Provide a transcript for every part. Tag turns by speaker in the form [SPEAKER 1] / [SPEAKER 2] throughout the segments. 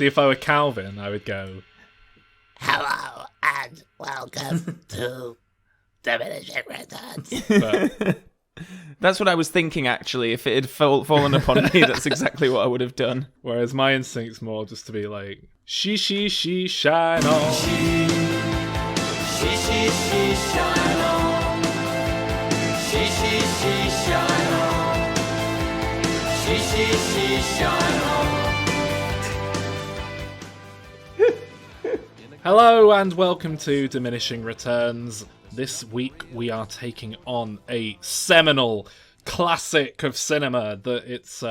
[SPEAKER 1] See, if I were Calvin, I would go,
[SPEAKER 2] hello and welcome to Diminishing Returns.
[SPEAKER 1] but
[SPEAKER 3] That's what I was thinking, actually. If it had fallen upon me, that's exactly what I would have done.
[SPEAKER 1] whereas my instinct's more just to be like, she, shine on.
[SPEAKER 2] She, shine on. She, shine on. She, shine on.
[SPEAKER 1] Hello and welcome to Diminishing Returns. This week we are taking on a seminal classic of cinema that it's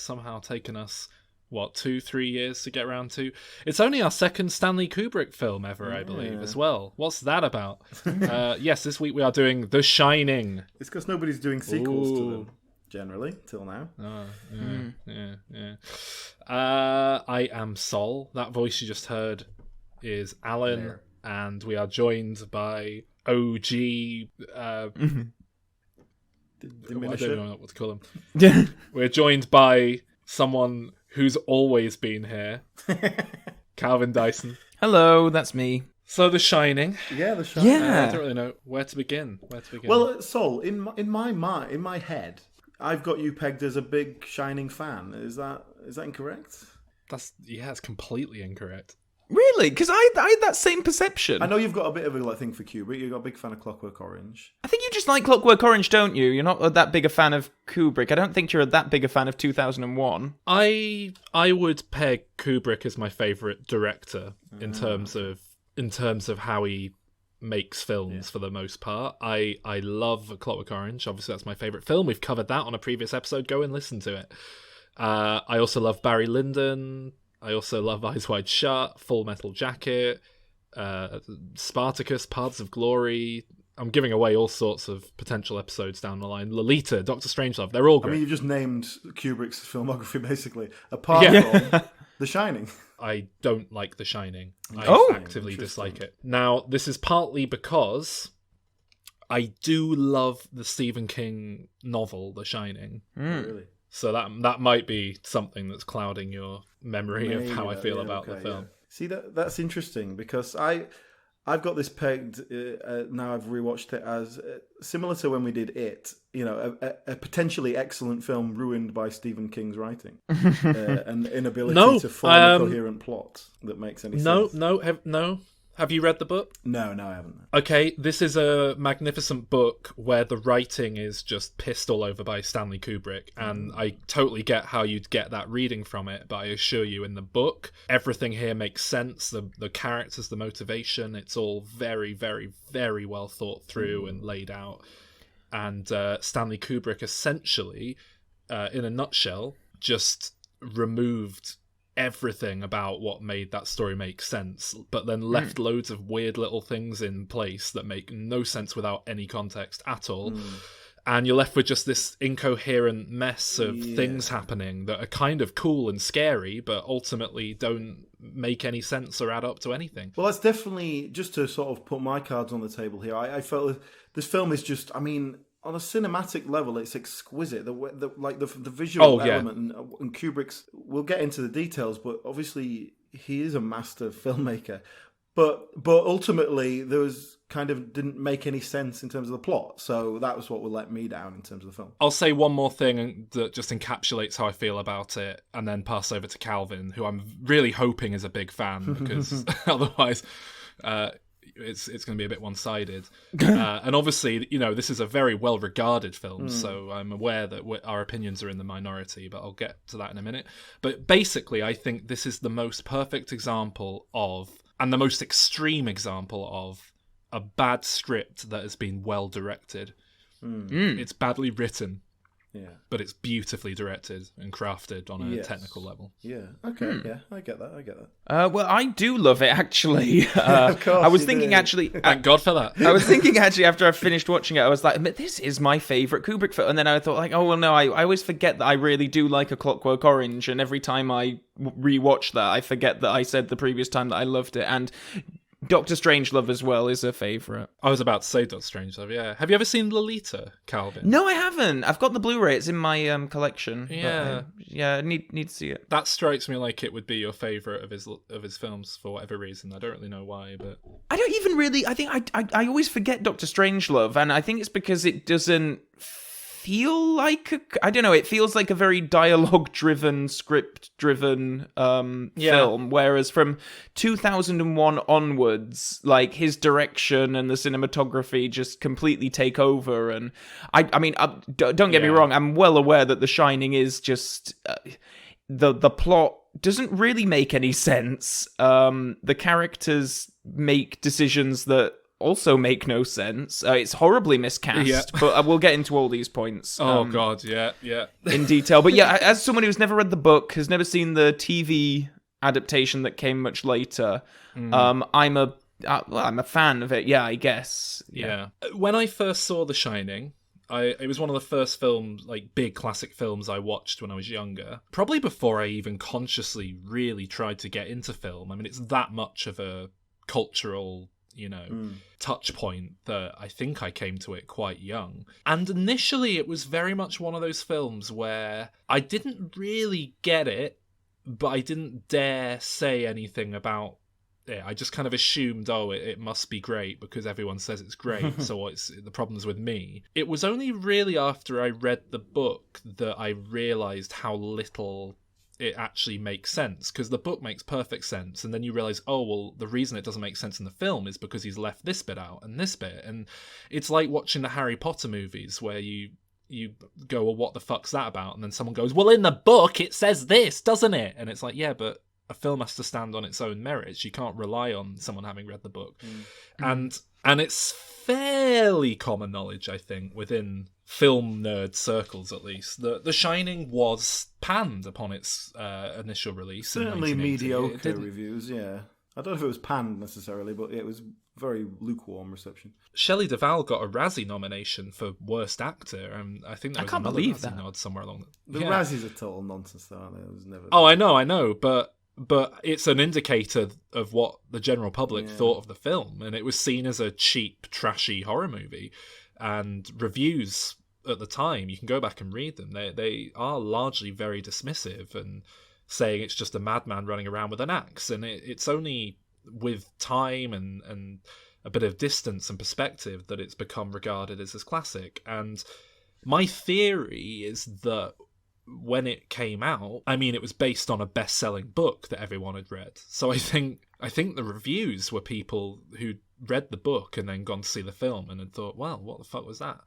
[SPEAKER 1] somehow taken us, 2-3 years to get around to. It's only our second Stanley Kubrick film ever, I believe, as well. What's that about? Yes, this week we are doing The Shining.
[SPEAKER 4] It's because nobody's doing sequels to them, generally, till now.
[SPEAKER 1] Yeah. I am Sol. That voice you just heard is Alan, and we are joined by OG. I don't know what to call him. We're joined by someone who's always been here, Calvin Dyson.
[SPEAKER 3] Hello, that's me.
[SPEAKER 1] So The Shining.
[SPEAKER 4] Yeah, The Shining.
[SPEAKER 3] Yeah.
[SPEAKER 1] I don't really know where to begin.
[SPEAKER 4] Well, Sol, in my head, I've got you pegged as a big Shining fan. Is that incorrect?
[SPEAKER 1] It's completely incorrect.
[SPEAKER 3] Really? Because I had that same perception.
[SPEAKER 4] I know you've got a bit of a thing for Kubrick. You've got a big fan of Clockwork Orange.
[SPEAKER 3] I think you just like Clockwork Orange, don't you? You're not that big a fan of Kubrick. I don't think you're that big a fan of 2001.
[SPEAKER 1] I would peg Kubrick as my favourite director in terms of how he makes films for the most part. I love Clockwork Orange. Obviously, that's my favourite film. We've covered that on a previous episode. Go and listen to it. I also love Barry Lyndon. I also love Eyes Wide Shut, Full Metal Jacket, Spartacus, Paths of Glory. I'm giving away all sorts of potential episodes down the line. Lolita, Doctor Strangelove, they're all great.
[SPEAKER 4] I mean, you've just named Kubrick's filmography, basically, apart from The Shining.
[SPEAKER 1] I don't like The Shining. I actively dislike it. Now, this is partly because I do love the Stephen King novel, The Shining.
[SPEAKER 4] Really?
[SPEAKER 1] So that might be something that's clouding your memory of how I feel about the film.
[SPEAKER 4] Yeah. See, that's interesting because I've got this pegged. Now I've rewatched it as similar to when we did It. You know, a potentially excellent film ruined by Stephen King's writing and inability to form a coherent plot that makes any sense.
[SPEAKER 1] No. Have you read the book?
[SPEAKER 4] No, I haven't.
[SPEAKER 1] Okay, this is a magnificent book where the writing is just pissed all over by Stanley Kubrick, and I totally get how you'd get that reading from it, but I assure you in the book, everything here makes sense, the characters, the motivation, it's all very, very, very well thought through and laid out. And Stanley Kubrick essentially, in a nutshell, just removed everything about what made that story make sense, but then left loads of weird little things in place that make no sense without any context at all. And you're left with just this incoherent mess of things happening that are kind of cool and scary, but ultimately don't make any sense or add up to anything.
[SPEAKER 4] Well, that's definitely, just to sort of put my cards on the table here, I felt this film is just, I mean, on a cinematic level, it's exquisite. The visual element and Kubrick's. We'll get into the details, but obviously he is a master filmmaker. But ultimately, there was didn't make any sense in terms of the plot. So that was what would let me down in terms of the film.
[SPEAKER 1] I'll say one more thing that just encapsulates how I feel about it, and then pass over to Calvin, who I'm really hoping is a big fan, because otherwise it's going to be a bit one-sided. And obviously, this is a very well-regarded film, so I'm aware that our opinions are in the minority, but I'll get to that in a minute. But basically, I think this is the most perfect example of, and the most extreme example of, a bad script that has been well-directed. It's badly written, but it's beautifully directed and crafted on a technical level.
[SPEAKER 4] Yeah, okay, yeah, I get that.
[SPEAKER 3] Well, I do love it, actually.
[SPEAKER 4] Of course
[SPEAKER 3] I was
[SPEAKER 4] you
[SPEAKER 3] thinking,
[SPEAKER 4] do.
[SPEAKER 3] actually...
[SPEAKER 1] Thank God for that.
[SPEAKER 3] I was thinking, actually, after I finished watching it, I was like, this is my favourite Kubrick film. And then I thought, I always forget that I really do like A Clockwork Orange, and every time I rewatch that, I forget that I said the previous time that I loved it. And Doctor Strangelove as well is a favourite.
[SPEAKER 1] I was about to say Doctor Strangelove, yeah. Have you ever seen Lolita, Calvin?
[SPEAKER 3] No, I haven't. I've got the Blu-ray. It's in my collection.
[SPEAKER 1] Yeah.
[SPEAKER 3] I need to see it.
[SPEAKER 1] That strikes me like it would be your favourite of his films for whatever reason. I don't really know why, but...
[SPEAKER 3] I don't even really... I think I always forget Doctor Strangelove, and I think it's because it doesn't feel like... I don't know, it feels like a very dialogue-driven, script-driven film, whereas from 2001 onwards, like, his direction and the cinematography just completely take over, and I mean, don't get me wrong, I'm well aware that The Shining is just... the plot doesn't really make any sense. The characters make decisions that also make no sense. It's horribly miscast, but we'll get into all these points.
[SPEAKER 1] God, yeah.
[SPEAKER 3] In detail. But yeah, as someone who's never read the book, has never seen the TV adaptation that came much later, I'm a fan of it. Yeah, I guess.
[SPEAKER 1] Yeah. When I first saw The Shining, it was one of the first films, like big classic films I watched when I was younger. Probably before I even consciously really tried to get into film. I mean, it's that much of a cultural, touch point that I think I came to it quite young. And initially it was very much one of those films where I didn't really get it, but I didn't dare say anything about it. I just kind of assumed, it must be great because everyone says it's great, so the problem's with me. It was only really after I read the book that I realised how little it actually makes sense, because the book makes perfect sense, and then you realise, the reason it doesn't make sense in the film is because he's left this bit out and this bit. And it's like watching the Harry Potter movies where you go, well, what the fuck's that about? And then someone goes, well, in the book it says this, doesn't it? And it's like, yeah, but a film has to stand on its own merits. You can't rely on someone having read the book. And it's fairly common knowledge, I think, within film nerd circles at least, The Shining was panned upon its initial release.
[SPEAKER 4] Certainly mediocre reviews, yeah. I don't know if it was panned necessarily, but it was very lukewarm reception.
[SPEAKER 1] Shelley Duvall got a Razzie nomination for Worst Actor, and I think there was another Razzie nod somewhere along
[SPEAKER 4] the Razzies are total nonsense, though, aren't they? It was never...
[SPEAKER 1] I know, but it's an indicator of what the general public thought of the film, and it was seen as a cheap, trashy horror movie. And reviews at the time, you can go back and read them, they are largely very dismissive and saying it's just a madman running around with an axe. And it's only with time and a bit of distance and perspective that it's become regarded as this classic. And my theory is that when it came out, I mean, it was based on a best-selling book that everyone had read. So I think the reviews were people who read the book and then gone to see the film and had thought, well, what the fuck was that?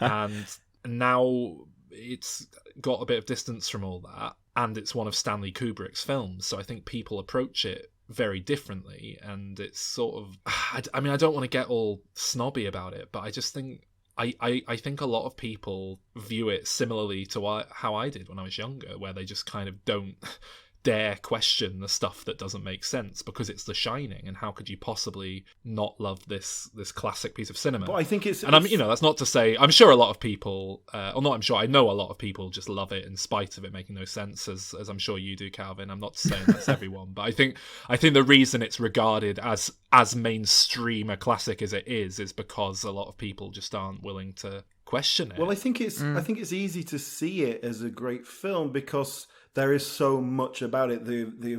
[SPEAKER 1] And now it's got a bit of distance from all that, and it's one of Stanley Kubrick's films, so I think people approach it very differently. And it's sort of, I mean, I don't want to get all snobby about it, but I just think I think a lot of people view it similarly to how I did when I was younger, where they just kind of don't dare question the stuff that doesn't make sense because it's The Shining, and how could you possibly not love this classic piece of cinema?
[SPEAKER 4] But I think it's
[SPEAKER 1] that's not to say, I'm sure a lot of people, I know a lot of people just love it in spite of it making no sense, as I'm sure you do, Calvin. I'm not saying that's everyone, but I think the reason it's regarded as mainstream a classic as it is because a lot of people just aren't willing to question it.
[SPEAKER 4] Well, I think it's easy to see it as a great film because there is so much about it, the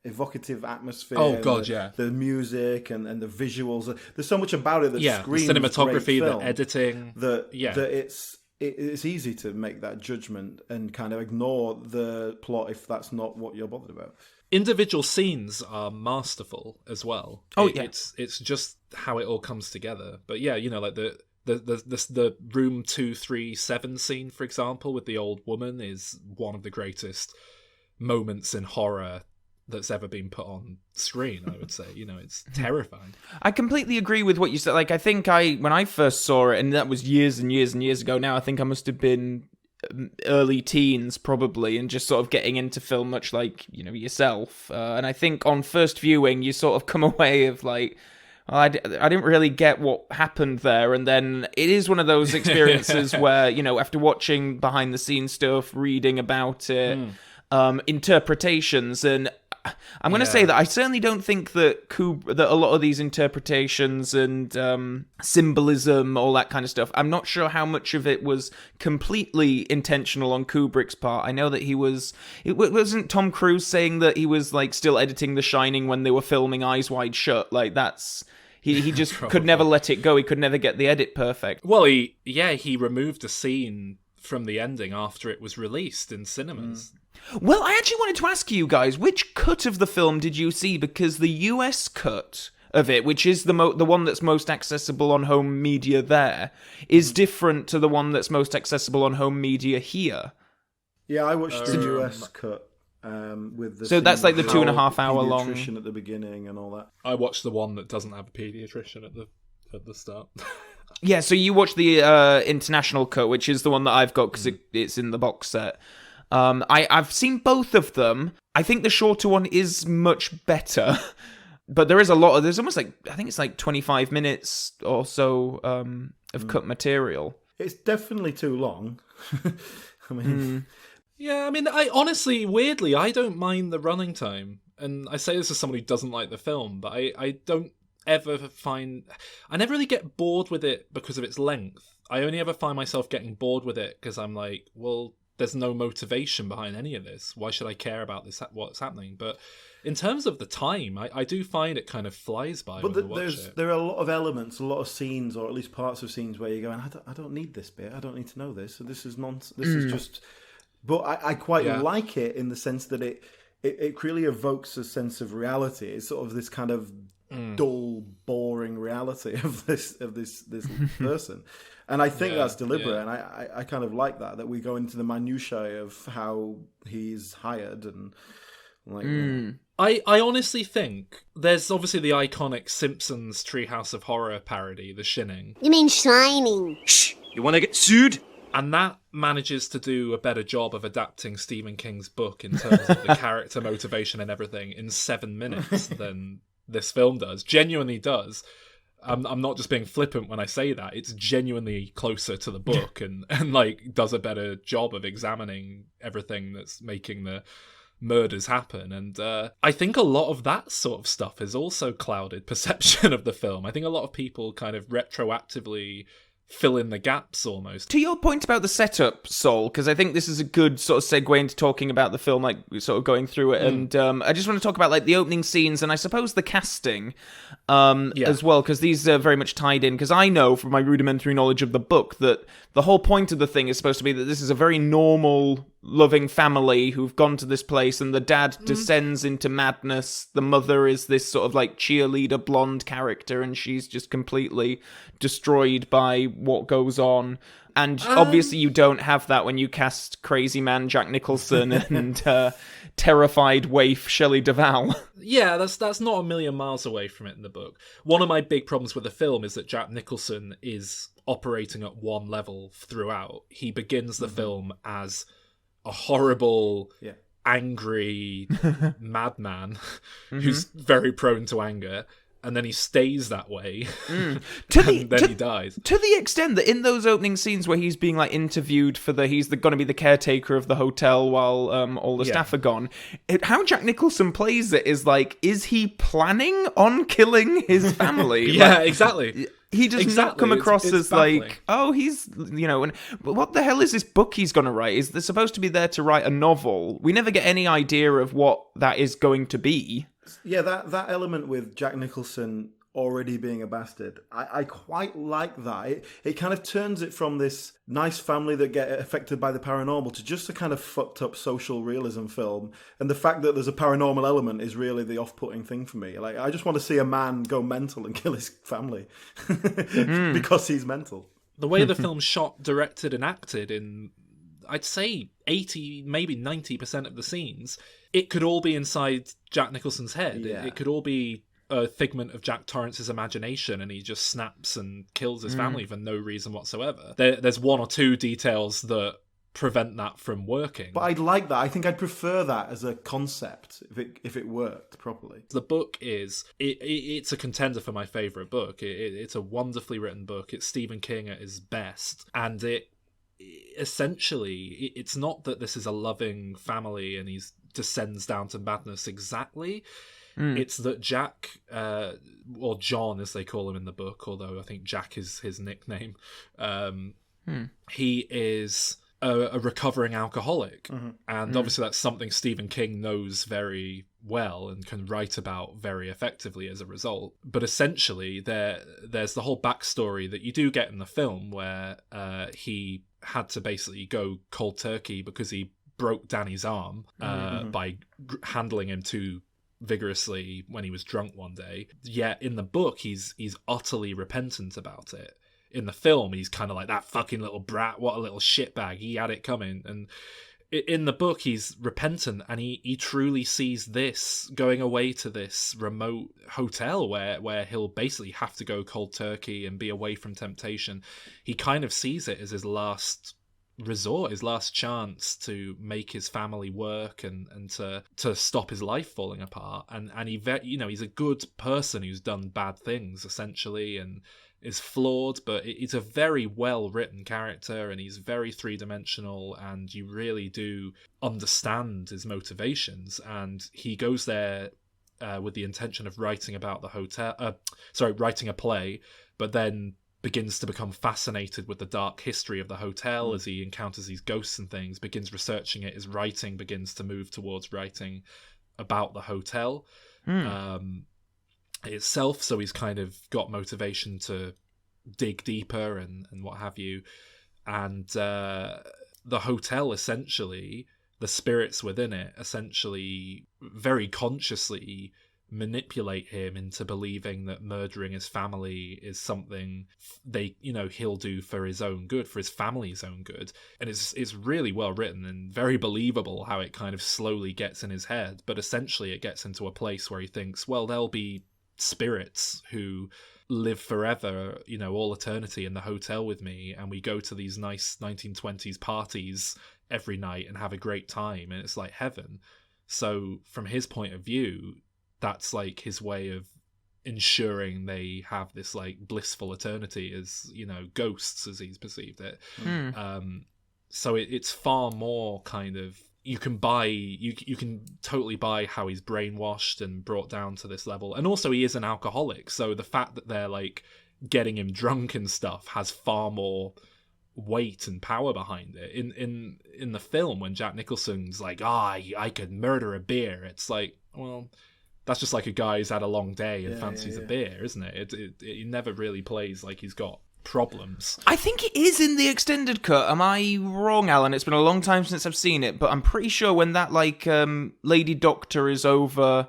[SPEAKER 4] evocative atmosphere.
[SPEAKER 1] Oh God, yeah.
[SPEAKER 4] The music and the visuals. There's so much about it that screams
[SPEAKER 1] the cinematography,
[SPEAKER 4] great film,
[SPEAKER 1] the editing.
[SPEAKER 4] That it's easy to make that judgment and kind of ignore the plot if that's not what you're bothered about.
[SPEAKER 1] Individual scenes are masterful as well. It's just how it all comes together. But yeah, like the room 237 scene, for example, with the old woman is one of the greatest moments in horror that's ever been put on screen, I would say. It's terrifying.
[SPEAKER 3] I completely agree with what you said. Like, I think when I first saw it, and that was years and years and years ago now, I think I must have been early teens probably, and just sort of getting into film much like, yourself. And I think on first viewing, you sort of come away of like, I didn't really get what happened there. And then it is one of those experiences where, after watching behind the scenes stuff, reading about it, interpretations, and I'm going to say that I certainly don't think that that a lot of these interpretations and symbolism, all that kind of stuff, I'm not sure how much of it was completely intentional on Kubrick's part. I know that wasn't Tom Cruise saying that he was like still editing The Shining when they were filming Eyes Wide Shut? Like that's... He just could never let it go. He could never get the edit perfect.
[SPEAKER 1] Well, he removed a scene from the ending after it was released in cinemas.
[SPEAKER 3] Well, I actually wanted to ask you guys, which cut of the film did you see? Because the US cut of it, which is the one that's most accessible on home media there, is different to the one that's most accessible on home media here.
[SPEAKER 4] Yeah, I watched the US cut. With the
[SPEAKER 3] so that's like the 2.5 hour long
[SPEAKER 4] pediatrician at the beginning and all that.
[SPEAKER 1] I watched the one that doesn't have a pediatrician at the start.
[SPEAKER 3] Yeah, so you watched the international cut, which is the one that I've got because it's in the box set. I've seen both of them. I think the shorter one is much better, but there's almost like, I think it's like 25 minutes or so of cut material.
[SPEAKER 4] It's definitely too long. I mean...
[SPEAKER 1] Yeah, I mean, I honestly, weirdly, I don't mind the running time. And I say this as someone who doesn't like the film, but I don't ever find... I never really get bored with it because of its length. I only ever find myself getting bored with it because I'm like, well, there's no motivation behind any of this. Why should I care about this? What's happening? But in terms of the time, I do find it kind of flies by when I watch it.
[SPEAKER 4] There are a lot of elements, a lot of scenes, or at least parts of scenes where you're going, I don't need this bit. I don't need to know this. So this is nonsense. This is just... But I quite like it in the sense that it really evokes a sense of reality. It's sort of this kind of dull, boring reality of this person. And I think that's deliberate, and I kind of like that we go into the minutiae of how he's hired and like.
[SPEAKER 1] I honestly think there's obviously the iconic Simpsons Treehouse of Horror parody, The Shining.
[SPEAKER 2] You mean Shining?
[SPEAKER 5] Shh! You want to get sued?
[SPEAKER 1] And that manages to do a better job of adapting Stephen King's book in terms of the character motivation and everything in 7 minutes than this film does. Genuinely does. I'm not just being flippant when I say that. It's genuinely closer to the book and like does a better job of examining everything that's making the murders happen. And I think a lot of that sort of stuff has also clouded perception of the film. I think a lot of people kind of retroactively fill in the gaps almost.
[SPEAKER 3] To your point about the setup, Sol, because I think this is a good sort of segue into talking about the film, like sort of going through it. And I just want to talk about like the opening scenes and I suppose the casting as well, because these are very much tied in. Because I know from my rudimentary knowledge of the book that the whole point of the thing is supposed to be that this is a very normal, loving family who've gone to this place, and the dad descends into madness. The mother is this sort of like cheerleader blonde character, and she's just completely destroyed by what goes on. And obviously you don't have that when you cast crazy man Jack Nicholson and terrified waif Shelley Duvall.
[SPEAKER 1] Yeah, that's not a million miles away from it in the book. One of my big problems with the film is that Jack Nicholson is operating at one level throughout. He begins the film as a horrible, angry madman who's very prone to anger, and then he stays that way, and then he dies.
[SPEAKER 3] To the extent that in those opening scenes where he's being like interviewed for he's going to be the caretaker of the hotel while all the staff are gone, how Jack Nicholson plays it is like, is he planning on killing his family?
[SPEAKER 1] Yeah, exactly.
[SPEAKER 3] He does not come across as baffling. Like, oh, he's, and what the hell is this book he's going to write? Is they're supposed to be there to write a novel? We never get any idea of what that is going to be.
[SPEAKER 4] Yeah, that element with Jack Nicholson already being a bastard, I quite like that. It kind of turns it from this nice family that get affected by the paranormal to just a kind of fucked up social realism film. And the fact that there's a paranormal element is really the off-putting thing for me. Like, I just want to see a man go mental and kill his family because he's mental.
[SPEAKER 1] The way the film's shot, directed, and acted in, I'd say 80, maybe 90% of the scenes, it could all be inside Jack Nicholson's head.
[SPEAKER 4] Yeah.
[SPEAKER 1] It could all be a figment of Jack Torrance's imagination, and he just snaps and kills his family for no reason whatsoever. There's one or two details that prevent that from working.
[SPEAKER 4] But I'd like that. I think I'd prefer that as a concept if it worked properly.
[SPEAKER 1] The book is it's a contender for my favourite book. It's a wonderfully written book. It's Stephen King at his best, and essentially it's not that this is a loving family and he's descends down to madness exactly. It's that Jack, or John as they call him in the book, although I think Jack is his nickname, he is a recovering alcoholic. And obviously that's something Stephen King knows very well and can write about very effectively as a result. But essentially there's the whole backstory that you do get in the film where he had to basically go cold turkey because he broke Danny's arm by handling him too vigorously when he was drunk one day. Yet in the book he's utterly repentant about it. In the film he's kind of like, that fucking little brat, what a little shitbag, he had it coming. And in the book he's repentant, and he truly sees this going away to this remote hotel where he'll basically have to go cold turkey and be away from temptation. He kind of sees it as his last resort, his last chance to make his family work and to stop his life falling apart. And he he's a good person who's done bad things essentially and is flawed, but he's a very well written character, and he's very three-dimensional, and you really do understand his motivations. And he goes there with the intention of writing about the hotel, writing a play, but then begins to become fascinated with the dark history of the hotel as he encounters these ghosts and things, begins researching it. His writing begins to move towards writing about the hotel itself, so he's kind of got motivation to dig deeper and what have you. And the hotel, essentially, the spirits within it, essentially very consciously manipulate him into believing that murdering his family is something he'll do for his own good, for his family's own good. And it's really well written and very believable how it kind of slowly gets in his head. But essentially it gets into a place where he thinks, well, there'll be spirits who live forever, all eternity in the hotel with me, and we go to these nice 1920s parties every night and have a great time, and it's like heaven. So from his point of view, that's like his way of ensuring they have this like blissful eternity as ghosts, as he's perceived it. So it's far more kind of, you can totally buy how he's brainwashed and brought down to this level. And also he is an alcoholic, so the fact that they're like getting him drunk and stuff has far more weight and power behind it. In the film, when Jack Nicholson's like, I could murder a beer, it's like, well, that's just like a guy who's had a long day and fancies a beer, isn't it? It never really plays like he's got problems.
[SPEAKER 3] I think it is in the extended cut. Am I wrong, Alan? It's been a long time since I've seen it, but I'm pretty sure when that lady doctor is over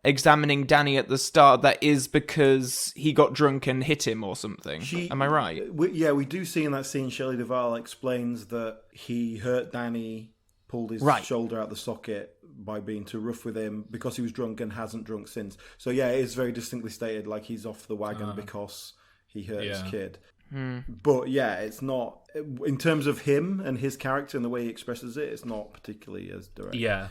[SPEAKER 3] examining Danny at the start, that is because he got drunk and hit him or something. Am I right?
[SPEAKER 4] We do see in that scene Shelley Duvall explains that he hurt Danny, pulled his shoulder out the socket by being too rough with him because he was drunk and hasn't drunk since. So yeah, it is very distinctly stated like he's off the wagon because he hurt his kid. But yeah, it's not, in terms of him and his character and the way he expresses it, it's not particularly as direct.
[SPEAKER 1] Yeah.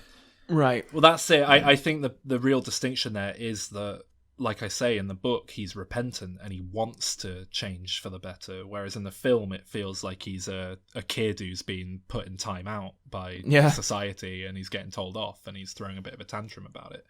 [SPEAKER 3] Right.
[SPEAKER 1] Well, that's it. I think the real distinction there is that, like I say, in the book, he's repentant and he wants to change for the better, whereas in the film, it feels like he's a kid who's been put in time out by society and he's getting told off and he's throwing a bit of a tantrum about it.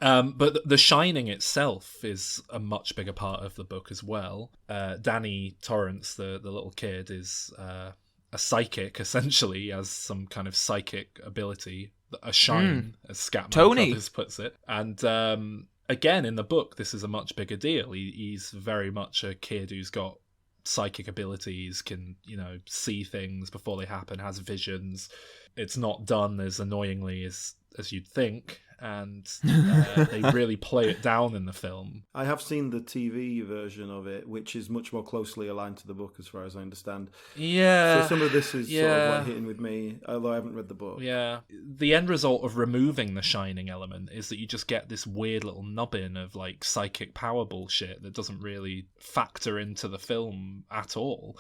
[SPEAKER 1] But The Shining itself is a much bigger part of the book as well. Danny Torrance, the little kid, is a psychic, essentially. He has some kind of psychic ability, a shine, as Scatman Crothers puts it. And again, in the book, this is a much bigger deal. He's very much a kid who's got psychic abilities, can, see things before they happen, has visions. It's not done as annoyingly as you'd think, and they really play it down in the film.
[SPEAKER 4] I have seen the TV version of it, which is much more closely aligned to the book, as far as I understand.
[SPEAKER 1] Yeah.
[SPEAKER 4] So some of this is sort of like hitting with me, although I haven't read the book.
[SPEAKER 1] Yeah. The end result of removing the Shining element is that you just get this weird little nubbin of like psychic power bullshit that doesn't really factor into the film at all.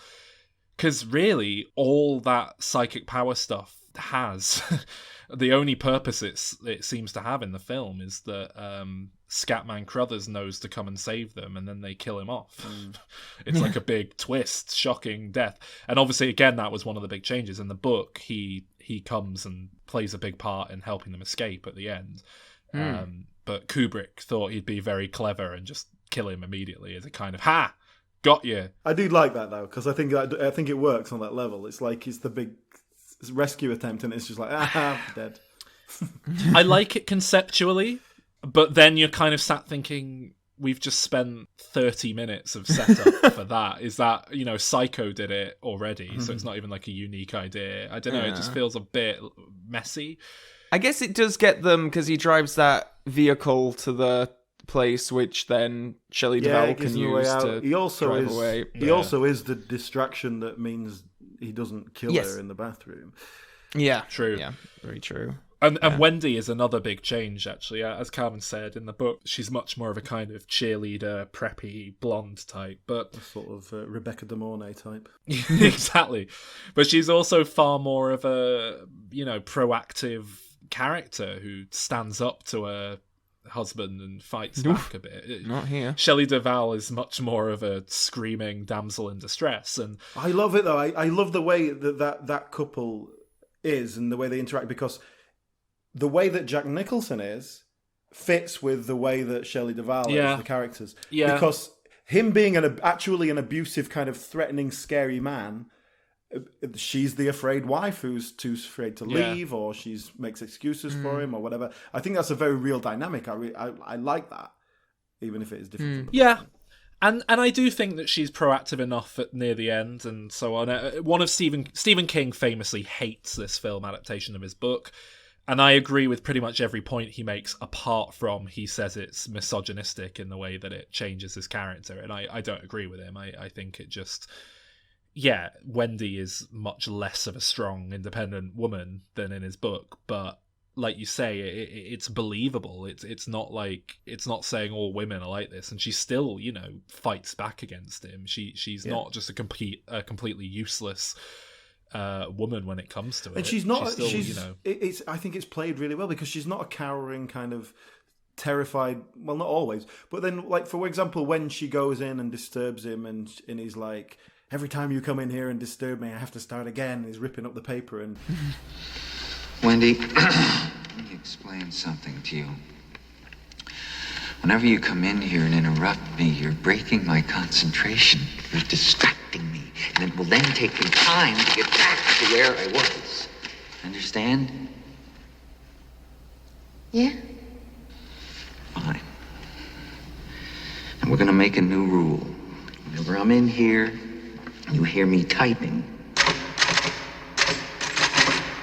[SPEAKER 1] Because really, all that psychic power stuff has the only purpose it seems to have in the film is that Scatman Crothers knows to come and save them, and then they kill him off. It's like a big twist, shocking death. And obviously, again, that was one of the big changes in the book. He he comes and plays a big part in helping them escape at the end. But Kubrick thought he'd be very clever and just kill him immediately as a kind of, ha! Got you.
[SPEAKER 4] I do like that though, because I think it works on that level. It's like it's the big rescue attempt, and it's just like dead.
[SPEAKER 1] I like it conceptually, but then you're kind of sat thinking, we've just spent 30 minutes of setup for that. Is that, Psycho did it already, so it's not even like a unique idea. I don't know, it just feels a bit messy.
[SPEAKER 3] I guess it does get them because he drives that vehicle to the place, which then Shelley Duvall can use to drive away.
[SPEAKER 4] He also is the distraction that means he doesn't kill her in the bathroom.
[SPEAKER 3] Yeah,
[SPEAKER 1] true.
[SPEAKER 3] Yeah, very true.
[SPEAKER 1] And Wendy is another big change, actually. As Calvin said in the book, she's much more of a kind of cheerleader, preppy, blonde type. But
[SPEAKER 4] a sort of Rebecca De Mornay type.
[SPEAKER 1] Exactly. But she's also far more of a, proactive character who stands up to her husband and fights back a bit.
[SPEAKER 3] Not here.
[SPEAKER 1] Shelley Duvall is much more of a screaming damsel in distress. And
[SPEAKER 4] I love it, though. I love the way that couple is and the way they interact, because the way that Jack Nicholson is fits with the way that Shelley Duvall is, the characters. Yeah. Because him being actually an abusive, kind of threatening, scary man, she's the afraid wife who's too afraid to leave, or makes excuses for him, or whatever. I think that's a very real dynamic. I like that, even if it is different.
[SPEAKER 1] Yeah. And I do think that she's proactive enough near the end and so on. One of Stephen King famously hates this film adaptation of his book. And I agree with pretty much every point he makes, apart from he says it's misogynistic in the way that it changes his character. And I don't agree with him. I think it just... Yeah, Wendy is much less of a strong, independent woman than in his book. But like you say, it's believable. It's not saying all women are like this. And she still, fights back against him. She's not just a completely useless... woman when it comes to it,
[SPEAKER 4] and she's not. I think it's played really well, because she's not a cowering kind of terrified. Well, not always, but then, like, for example, when she goes in and disturbs him, and he's like, "Every time you come in here and disturb me, I have to start again." And he's ripping up the paper and.
[SPEAKER 5] Wendy, let me explain something to you. Whenever you come in here and interrupt me, you're breaking my concentration. You're distracting me. And it will then take me time to get back to where I was. Understand?
[SPEAKER 6] Yeah.
[SPEAKER 5] Fine. And we're gonna make a new rule. Whenever I'm in here, you hear me typing.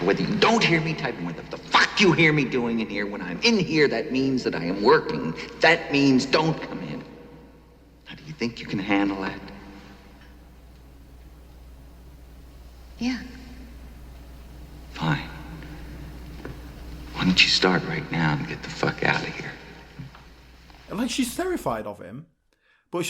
[SPEAKER 5] Or whether you don't hear me typing, whether the fuck you hear me doing in here, when I'm in here, that means that I am working. That means don't come in. Now, do you think you can handle that?
[SPEAKER 6] Yeah.
[SPEAKER 5] Fine. Why don't you start right now and get the fuck out of here?
[SPEAKER 4] Like, she's terrified of him, but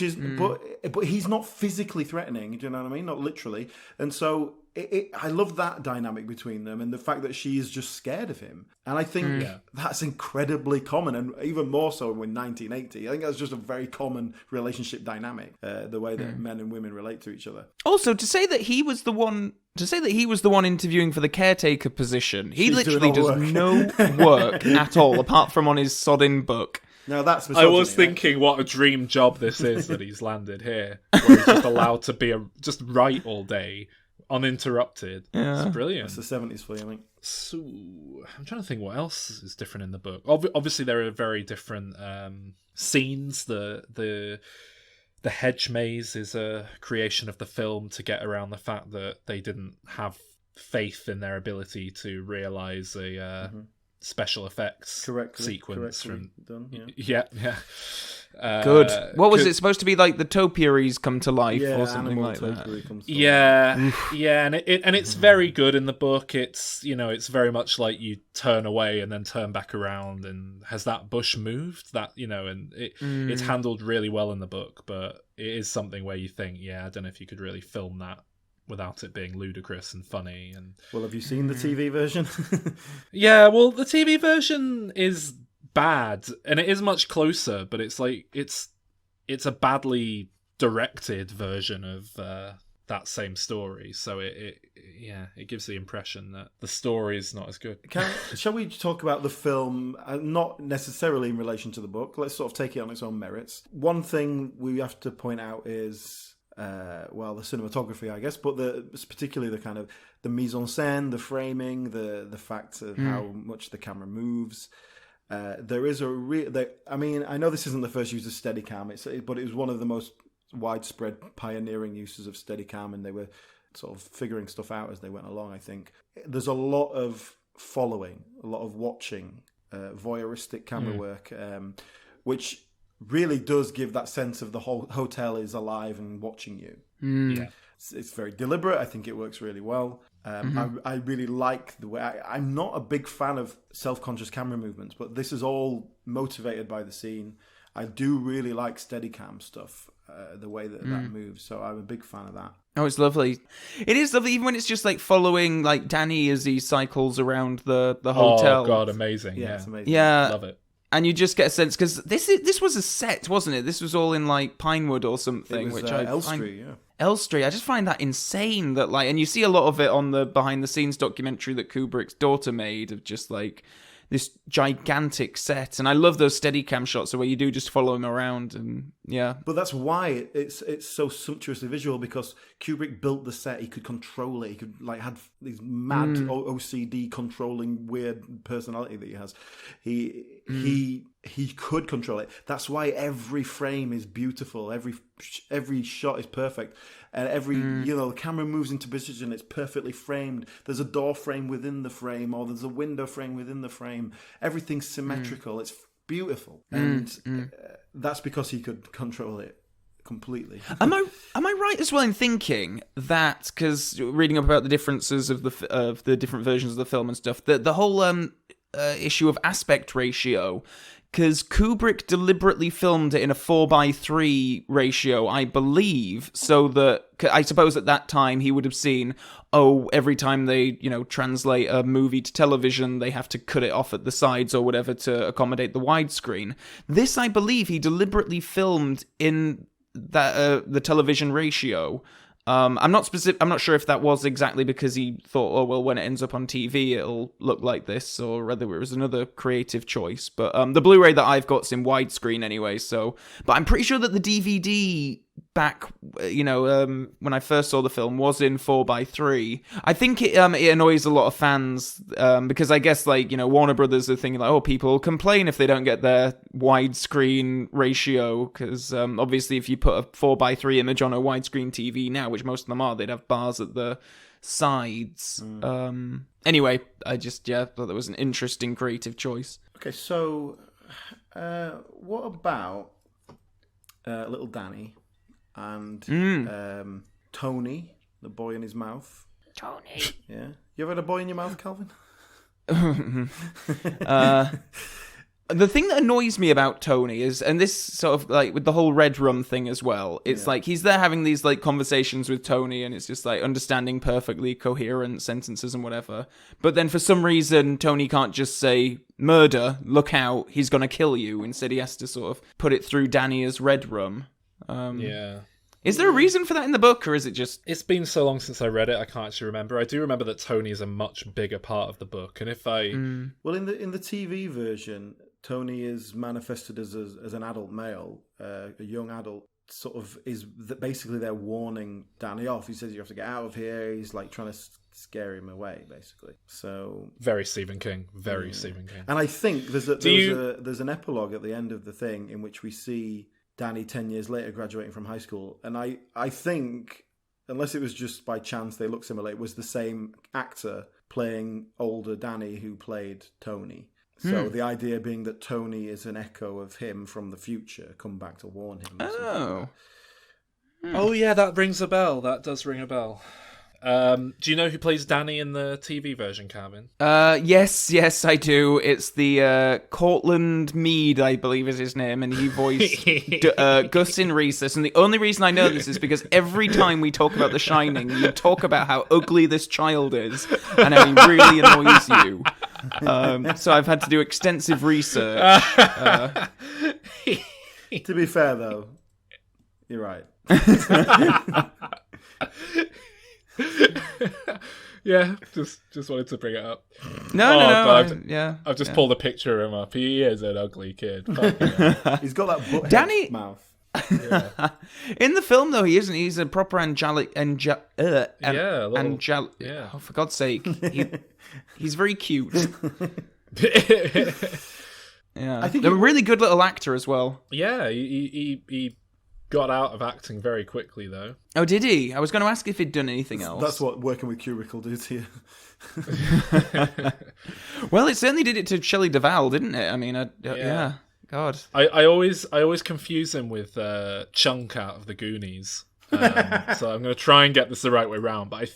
[SPEAKER 4] but he's not physically threatening. Do you know what I mean? Not literally. And so I love that dynamic between them, and the fact that she is just scared of him. And I think that's incredibly common, and even more so in 1980. I think that's just a very common relationship dynamic, the way that men and women relate to each other.
[SPEAKER 3] Also, to say that he was the one interviewing for the caretaker position, he literally does no work at all, apart from on his sodding book.
[SPEAKER 4] No, that's
[SPEAKER 1] misogyny. I was thinking, what a dream job this is that he's landed here, where he's just allowed to just write all day, uninterrupted. Yeah. It's brilliant.
[SPEAKER 4] It's the 70s for you, I think.
[SPEAKER 1] So, I'm trying to think what else is different in the book. Obviously, there are very different scenes. The hedge maze is a creation of the film to get around the fact that they didn't have faith in their ability to realise a special effects sequence from
[SPEAKER 4] done,
[SPEAKER 1] yeah.
[SPEAKER 3] Good. What was it supposed to be, like the topiaries come to life or something like that?
[SPEAKER 1] And it's very good in the book. It's it's very much like you turn away and then turn back around, and has that bush moved? That and it's handled really well in the book, but it is something where you think, I don't know if you could really film that without it being ludicrous and funny. And
[SPEAKER 4] well, have you seen the TV version?
[SPEAKER 1] Yeah, well, the TV version is bad, and it is much closer, but it's like it's a badly directed version of the that same story. So it gives the impression that the story is not as good.
[SPEAKER 4] Shall we talk about the film, not necessarily in relation to the book? Let's sort of take it on its own merits. One thing we have to point out is, the cinematography, I guess, but particularly the kind of the mise en scène, the framing, the fact of how much the camera moves. There is I know this isn't the first use of Steadicam, but it was one of the most widespread pioneering uses of Steadicam, and they were sort of figuring stuff out as they went along. I think there's a lot of following, a lot of watching, voyeuristic camera work, which really does give that sense of the whole hotel is alive and watching you.
[SPEAKER 1] Yeah.
[SPEAKER 4] It's very deliberate. I think it works really well. I really like the way... I'm not a big fan of self-conscious camera movements, but this is all motivated by the scene. I do really like Steadicam stuff, the way that moves, so I'm a big fan of that.
[SPEAKER 3] Oh, it's lovely. It is lovely, even when it's just like following like Danny as he cycles around the hotel.
[SPEAKER 1] Oh god, amazing!
[SPEAKER 4] Yeah,
[SPEAKER 1] Yeah,
[SPEAKER 4] it's amazing.
[SPEAKER 3] Yeah,
[SPEAKER 1] love it.
[SPEAKER 3] And you just get a sense, because this was a set, wasn't it? This was all in like Pinewood or something.
[SPEAKER 4] It was
[SPEAKER 3] which
[SPEAKER 4] Elstree, yeah.
[SPEAKER 3] Elstree. I just find that insane that like, and you see a lot of it on the behind the scenes documentary that Kubrick's daughter made of just like this gigantic set. And I love those Steadicam shots where you do just follow him around, and yeah.
[SPEAKER 4] But that's why it's so sumptuously visual, because Kubrick built the set. He could control it. He could like had these mad OCD controlling weird personality that he has. He could control it. That's why every frame is beautiful. Every shot is perfect. And the camera moves into position. It's perfectly framed. There's a door frame within the frame, or there's a window frame within the frame. Everything's symmetrical. It's beautiful. And that's because he could control it completely.
[SPEAKER 3] Am I right as well in thinking that, because reading up about the differences of the different versions of the film and stuff, the whole issue of aspect ratio, because Kubrick deliberately filmed it in a 4:3 ratio, I believe, so that I suppose at that time he would have seen, every time they translate a movie to television, they have to cut it off at the sides or whatever to accommodate the widescreen. This, I believe, he deliberately filmed in that the television ratio. I'm not sure if that was exactly because he thought, when it ends up on TV, it'll look like this, or whether it was another creative choice. But the Blu-ray that I've got's in widescreen anyway. But I'm pretty sure that the DVD back, when I first saw the film, was in 4:3. I think it annoys a lot of fans because I guess Warner Brothers are thinking people complain if they don't get their widescreen ratio, because obviously if you put a 4:3 image on a widescreen TV now, which most of them are, they'd have bars at the sides. Anyway, I just thought that was an interesting creative choice.
[SPEAKER 4] Okay, so what about little Danny and Tony, the boy in his mouth?
[SPEAKER 2] Tony.
[SPEAKER 4] Yeah. You ever had a boy in your mouth, Calvin?
[SPEAKER 3] The thing that annoys me about Tony is, and this sort of with the whole Red Rum thing as well, it's he's there having these conversations with Tony, and it's just understanding perfectly coherent sentences and whatever. But then for some reason, Tony can't just say, "Murder, look out, he's gonna kill you." Instead, he has to sort of put it through Danny as Red Rum.
[SPEAKER 1] Yeah.
[SPEAKER 3] Is there a reason for that in the book, or is it just...
[SPEAKER 1] It's been so long since I read it, I can't actually remember. I do remember that Tony is a much bigger part of the book, and if I...
[SPEAKER 4] Well, in the TV version, Tony is manifested as an adult male, a young adult, sort of is basically they're warning Danny off. He says, "You have to get out of here." He's trying to scare him away, basically. So
[SPEAKER 1] very Stephen King, Stephen King.
[SPEAKER 4] And I think there's an epilogue at the end of the thing in which we see Danny 10 years later graduating from high school, and I think, unless it was just by chance they look similar, it was the same actor playing older Danny who played Tony. So the idea being that Tony is an echo of him from the future, come back to warn him.
[SPEAKER 1] Oh yeah, that rings a bell. That does ring a bell. Do you know who plays Danny in the TV version, Calvin?
[SPEAKER 3] Yes, I do. It's the Cortland Mead, I believe is his name, and he voiced Gus in Recess. And the only reason I know this is because every time we talk about The Shining, you talk about how ugly this child is and how he really annoys you. So I've had to do extensive research.
[SPEAKER 4] To be fair, though, you're right.
[SPEAKER 1] Yeah, just wanted to bring it up.
[SPEAKER 3] No,
[SPEAKER 1] God,
[SPEAKER 3] yeah.
[SPEAKER 1] I've just pulled a picture of him up. He is an ugly kid. Fucking hell.
[SPEAKER 4] He's got that butt
[SPEAKER 3] Danny-
[SPEAKER 4] mouth.
[SPEAKER 3] In the film, though, he isn't. He's a proper angelic.
[SPEAKER 1] Yeah,
[SPEAKER 3] Oh, for God's sake, he's very cute. Yeah,
[SPEAKER 4] I think
[SPEAKER 3] a really good little actor as well.
[SPEAKER 1] Yeah, he got out of acting very quickly, though.
[SPEAKER 3] Oh, did he? I was going to ask if he'd done anything else.
[SPEAKER 4] That's what working with Kubrick will do to you.
[SPEAKER 3] Well, it certainly did it to Shelley Duvall, didn't it? I mean, yeah. God.
[SPEAKER 1] I always confuse him with Chunk out of the Goonies. So I'm going to try and get this the right way round. But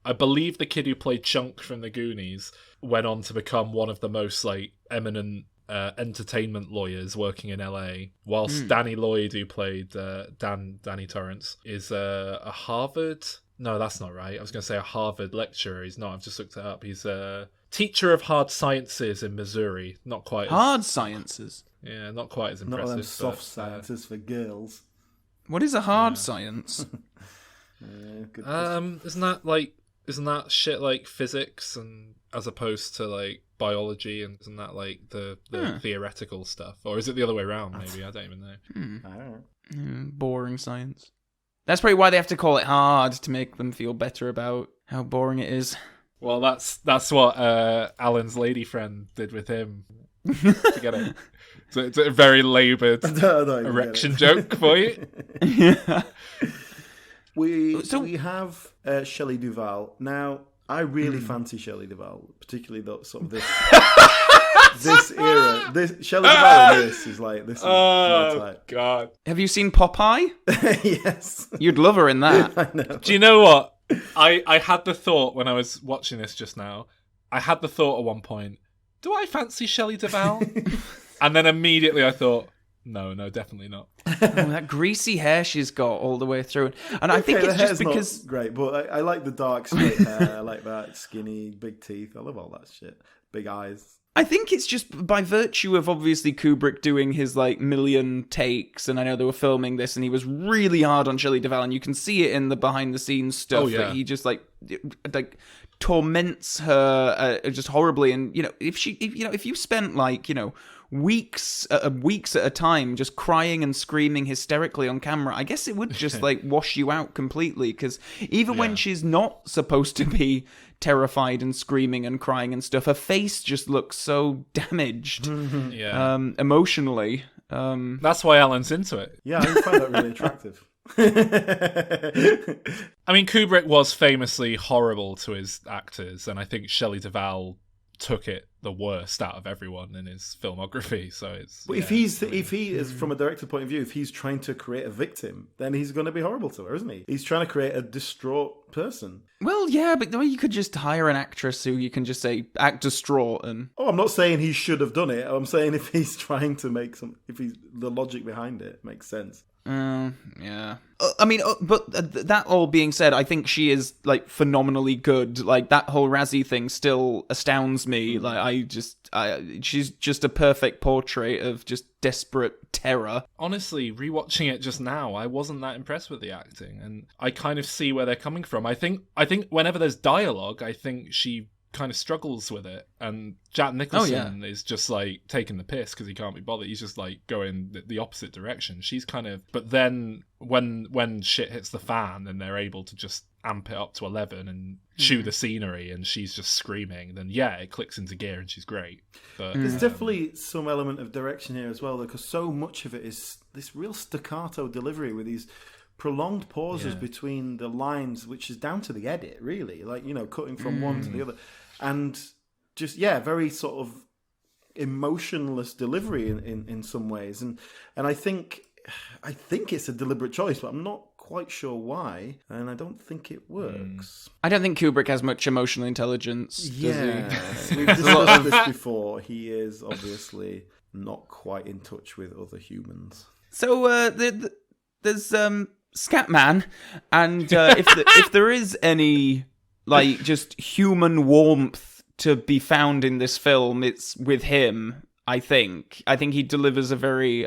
[SPEAKER 1] I believe the kid who played Chunk from the Goonies went on to become one of the most eminent entertainment lawyers working in LA, whilst Danny Lloyd, who played Danny Torrance, is a Harvard... No, that's not right. I was going to say a Harvard lecturer. He's not. I've just looked it up. He's a teacher of hard sciences in Missouri. Not quite
[SPEAKER 3] hard sciences?
[SPEAKER 1] Yeah, not quite as
[SPEAKER 4] Not
[SPEAKER 1] impressive.
[SPEAKER 4] them soft sciences for girls.
[SPEAKER 3] What is a hard science?
[SPEAKER 4] Good
[SPEAKER 1] isn't that shit like physics, and as opposed to biology, and isn't that the theoretical stuff, or is it the other way around? Maybe I don't even know.
[SPEAKER 4] I don't know.
[SPEAKER 3] Boring science. That's probably why they have to call it hard, to make them feel better about how boring it is.
[SPEAKER 1] Well, that's what Alan's lady friend did with him. To get it. It's a very laboured erection joke for you.
[SPEAKER 3] Yeah.
[SPEAKER 4] We have Shelley Duvall. Now, I really fancy Shelley Duvall, particularly this era. Shelley Duvall in this is my type.
[SPEAKER 1] God.
[SPEAKER 3] Have you seen Popeye?
[SPEAKER 4] Yes.
[SPEAKER 3] You'd love her in that.
[SPEAKER 4] I know.
[SPEAKER 1] Do you know what? I had the thought when I was watching this just now. I had the thought at one point, do I fancy Shelley Duvall? And then immediately I thought, no, definitely not.
[SPEAKER 3] That greasy hair she's got all the way through. And I think it's just because...
[SPEAKER 4] Not great, but I like the dark straight hair. I like that skinny, big teeth. I love all that shit. Big eyes.
[SPEAKER 3] I think it's just by virtue of obviously Kubrick doing his million takes, and I know they were filming this, and he was really hard on Shelley Duvall, and you can see it in the behind the scenes stuff.
[SPEAKER 1] Oh, yeah.
[SPEAKER 3] That he just torments her just horribly, and if you spent weeks at a time just crying and screaming hysterically on camera, I guess it would just wash you out completely, because even when she's not supposed to be terrified and screaming and crying and stuff, her face just looks so damaged emotionally.
[SPEAKER 1] That's why Alan's into it.
[SPEAKER 4] Yeah, I find that really attractive.
[SPEAKER 1] I mean, Kubrick was famously horrible to his actors, and I think Shelley Duvall took it the worst out of everyone in his filmography. So it's.
[SPEAKER 4] But if he is, from a director point of view, if he's trying to create a victim, then he's going to be horrible to her, isn't he? He's trying to create a distraught person.
[SPEAKER 3] Well, yeah, but you could just hire an actress who you can just say act distraught and.
[SPEAKER 4] Oh, I'm not saying he should have done it. I'm saying if he's trying to make the logic behind it makes sense.
[SPEAKER 3] Yeah. I mean, but that all being said, I think she is phenomenally good. That whole Razzie thing still astounds me. She's just a perfect portrait of just desperate terror.
[SPEAKER 1] Honestly, rewatching it just now, I wasn't that impressed with the acting, and I kind of see where they're coming from. I think whenever there's dialogue, I think she kind of struggles with it, and Jack Nicholson is just taking the piss because he can't be bothered. He's just going the opposite direction. She's kind of, but then when shit hits the fan and they're able to just amp it up to 11 and chew the scenery, and she's just screaming, then it clicks into gear and she's great. But
[SPEAKER 4] there's definitely some element of direction here as well, because so much of it is this real staccato delivery with these prolonged pauses between the lines, which is down to the edit, really, cutting from one to the other, and just very sort of emotionless delivery in some ways, and I think it's a deliberate choice, but I'm not quite sure why, and I don't think it works.
[SPEAKER 3] I don't think Kubrick has much emotional intelligence.
[SPEAKER 4] Yeah, we've discussed this before. He is obviously not quite in touch with other humans.
[SPEAKER 3] So there's Scatman, and if there is any just human warmth to be found in this film, it's with him. I think he delivers a very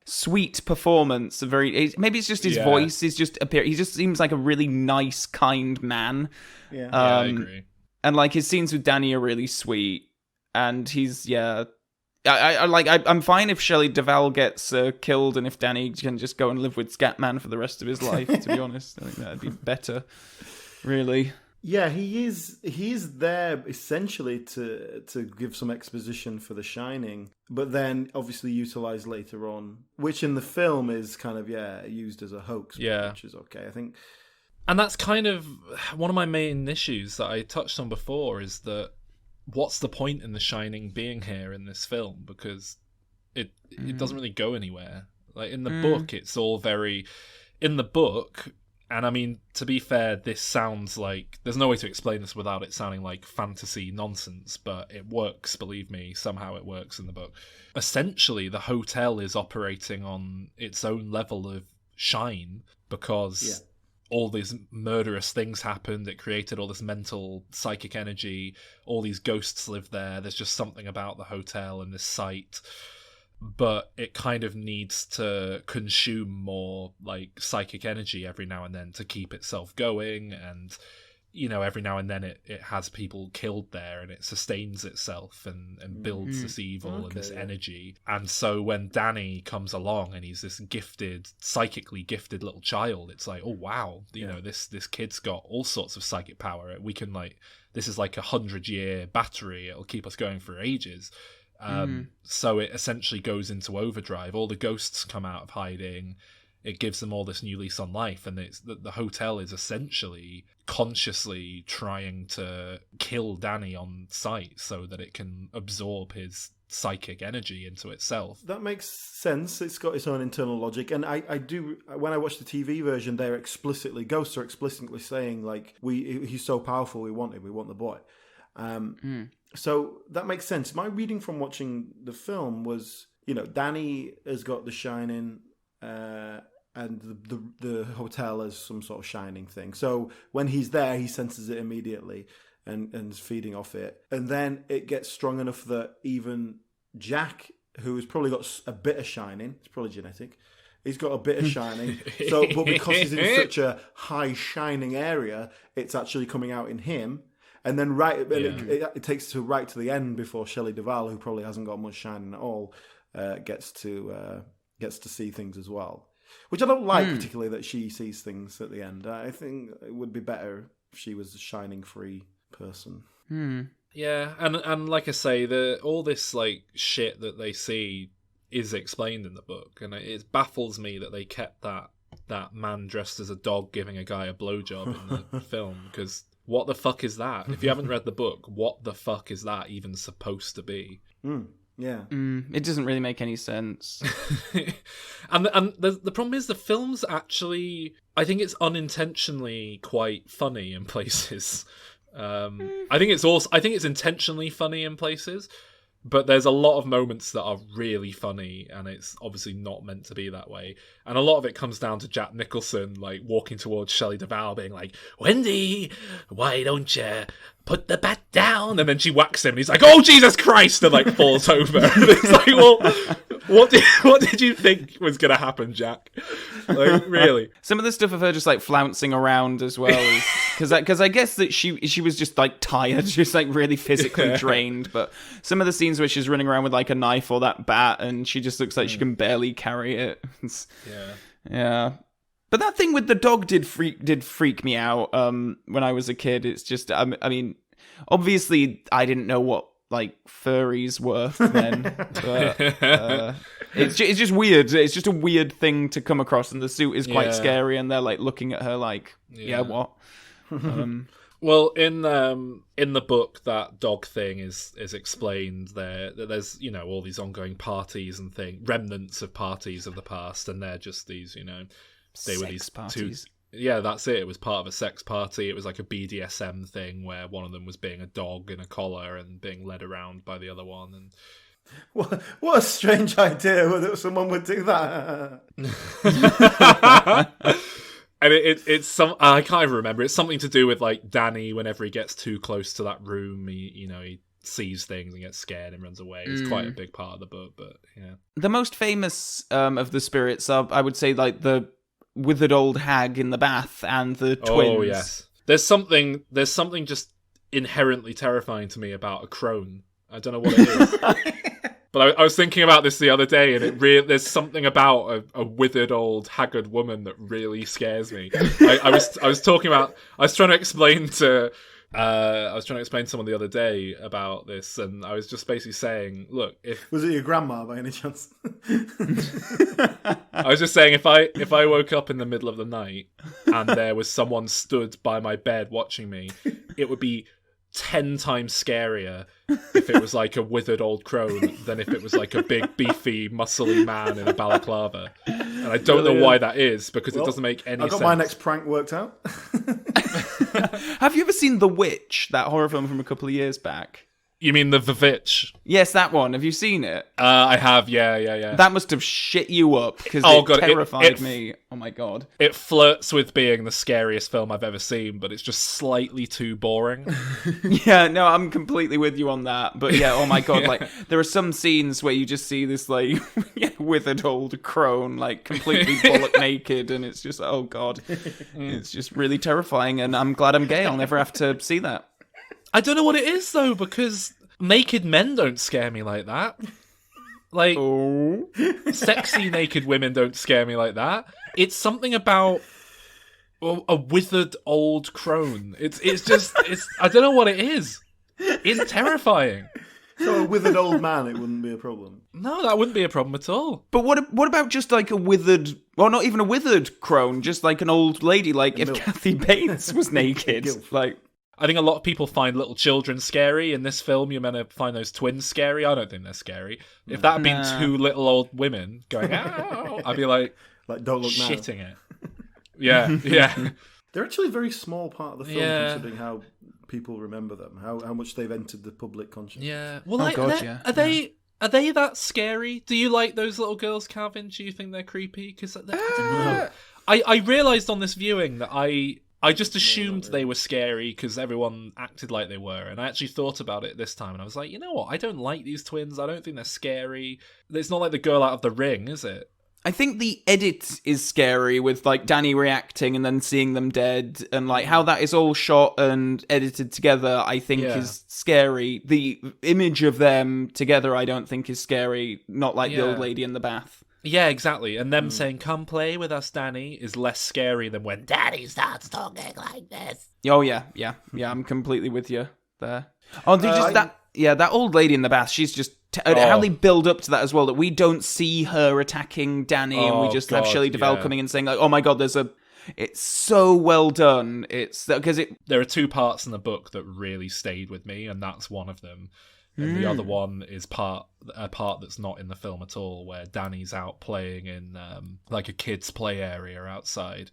[SPEAKER 3] sweet performance. Maybe it's just his voice is just he just seems like a really nice, kind man.
[SPEAKER 4] Yeah,
[SPEAKER 1] I agree.
[SPEAKER 3] And like his scenes with Danny are really sweet, and he's I'm fine if Shelley Duvall gets killed, and if Danny can just go and live with Scatman for the rest of his life. To be honest, I think that'd be better. Really.
[SPEAKER 4] Yeah, he is there essentially to give some exposition for The Shining, but then obviously utilised later on, which in the film is kind of used as a hoax, which is okay, I think.
[SPEAKER 1] And that's kind of one of my main issues that I touched on before, is that what's the point in The Shining being here in this film? Because it doesn't really go anywhere. Like in the book, it's all very... In the book... And I mean, to be fair, this sounds like... There's no way to explain this without it sounding like fantasy nonsense, but it works, believe me. Somehow it works in the book. Essentially, the hotel is operating on its own level of shine because all these murderous things happened. It created all this mental, psychic energy. All these ghosts live there. There's just something about the hotel and this site. But it kind of needs to consume more like psychic energy every now and then to keep itself going, and every now and then it has people killed there, and it sustains itself and builds this evil and this energy. And so when Danny comes along and he's this psychically gifted little child, it's like, oh wow, this kid's got all sorts of psychic power. We can this is like 100-year battery. It'll keep us going for ages. So it essentially goes into overdrive. All the ghosts come out of hiding. It gives them all this new lease on life, and the hotel is essentially consciously trying to kill Danny on sight so that it can absorb his psychic energy into itself.
[SPEAKER 4] That makes sense. It's got its own internal logic, and I do. When I watch the TV version, ghosts are explicitly saying like, he's so powerful, we want the boy. So that makes sense. My reading from watching the film was, Danny has got the shining, and the hotel has some sort of shining thing. So when he's there, he senses it immediately and is feeding off it. And then it gets strong enough that even Jack, who has probably got a bit of shining, it's probably genetic, he's got a bit of shining. But because he's in such a high shining area, it's actually coming out in him. And then it takes right to the end before Shelley Duvall, who probably hasn't got much shining at all, gets to see things as well. Which I don't like particularly, that she sees things at the end. I think it would be better if she was a shining free person.
[SPEAKER 1] Yeah, and like I say, all this like shit that they see is explained in the book, and it baffles me that they kept that man dressed as a dog giving a guy a blowjob in the film, because what the fuck is that? If you haven't read the book, what the fuck is that even supposed to be?
[SPEAKER 4] Yeah.
[SPEAKER 3] It doesn't really make any sense.
[SPEAKER 1] and the problem is the film's actually, I think it's unintentionally quite funny in places. I think it's intentionally funny in places, but there's a lot of moments that are really funny, and it's obviously not meant to be that way. And a lot of it comes down to Jack Nicholson like walking towards Shelley Duvall being like, "Wendy, why don't you put the bat down?" And then she whacks him and he's like, "Oh Jesus Christ," and like falls over. And it's like, well, what did you think was gonna happen, Jack? Like, really?
[SPEAKER 3] Some of the stuff of her just like flouncing around as well, because I guess that she was just like tired, just like really physically drained. But some of the scenes where she's running around with like a knife or that bat, and she just looks like she can barely carry it. Yeah. But that thing with the dog did freak me out when I was a kid. It's just, I mean, obviously I didn't know what like furries were then, but it's just weird. It's just a weird thing to come across, and the suit is quite scary, and they're like looking at her like, what?
[SPEAKER 1] Well, in the book, that dog thing is explained there. There's all these ongoing parties and remnants of parties of the past, and they're just these they were these parties. Yeah, that's it. It was part of a sex party. It was like a BDSM thing where one of them was being a dog in a collar and being led around by the other one. And
[SPEAKER 4] what a strange idea that someone would do that.
[SPEAKER 1] And it's some, I can't even remember. It's something to do with like Danny. Whenever he gets too close to that room, he sees things and gets scared and runs away. It's quite a big part of the book, but yeah.
[SPEAKER 3] The most famous of the spirits are, I would say, like the withered old hag in the bath and the twins.
[SPEAKER 1] Oh yes, there's something just inherently terrifying to me about a crone. I don't know what it is. But I was thinking about this the other day, and there's something about a withered old haggard woman that really scares me. I was trying to explain to someone the other day about this, and I was just basically saying, look,
[SPEAKER 4] was it your grandma by any chance?
[SPEAKER 1] I was just saying, if I woke up in the middle of the night and there was someone stood by my bed watching me, it would be 10 times scarier if it was like a withered old crone than if it was like a big, beefy, muscly man in a balaclava. And I don't know why that is, because it doesn't make any sense.
[SPEAKER 4] I got my next prank worked out.
[SPEAKER 3] Have you ever seen The Witch, that horror film from a couple of years back?
[SPEAKER 1] You mean the Vivitch?
[SPEAKER 3] Yes, that one. Have you seen it?
[SPEAKER 1] I have, yeah.
[SPEAKER 3] That must have shit you up, because it terrified me. Oh my god.
[SPEAKER 1] It flirts with being the scariest film I've ever seen, but it's just slightly too boring.
[SPEAKER 3] Yeah, no, I'm completely with you on that. But yeah, oh my god, like, there are some scenes where you just see this, like, withered old crone, like, completely bullet naked, and it's just, oh god. It's just really terrifying, and I'm glad I'm gay. I'll never have to see that.
[SPEAKER 1] I don't know what it is, though, because naked men don't scare me like that. Like, sexy naked women don't scare me like that. It's something about a withered old crone. It's I don't know what it is. It's terrifying.
[SPEAKER 4] So a withered old man, it wouldn't be a problem.
[SPEAKER 1] No, that wouldn't be a problem at all.
[SPEAKER 3] But what about just like a withered, well, not even a withered crone, just like an old lady, like if Kathy Bates was naked, like...
[SPEAKER 1] I think a lot of people find little children scary. In this film, you're meant to find those twins scary. I don't think they're scary. If that had been two little old women going, ow, I'd be like
[SPEAKER 4] don't look now.
[SPEAKER 1] Shitting it. Yeah.
[SPEAKER 4] They're actually a very small part of the film,
[SPEAKER 1] Yeah.
[SPEAKER 4] considering how people remember them, how much they've entered the public consciousness.
[SPEAKER 1] Yeah. Well,
[SPEAKER 3] Oh,
[SPEAKER 1] are they that scary? Do you like those little girls, Calvin? Do you think they're creepy? Because I don't know. I realised on this viewing that I just assumed they were scary because everyone acted like they were, and I actually thought about it this time, and I was like, you know what? I don't like these twins. I don't think they're scary. It's not like the girl out of The Ring, is it?
[SPEAKER 3] I think the edit is scary with like Danny reacting and then seeing them dead, and like how that is all shot and edited together, I think is scary. The image of them together, I don't think is scary. Not like the old lady in the bath.
[SPEAKER 1] Yeah, exactly. And them saying, come play with us, Danny, is less scary than when
[SPEAKER 2] Daddy starts talking like this.
[SPEAKER 3] Oh, yeah, I'm completely with you there. Oh, that old lady in the bath, she's just... How they build up to that as well, that we don't see her attacking Danny, and we just have Shelley Duvall coming and saying, like, oh my god, it's so well done. It's because
[SPEAKER 1] there are two parts in the book that really stayed with me, and that's one of them. And the other one is a part that's not in the film at all, where Danny's out playing in like a kid's play area outside,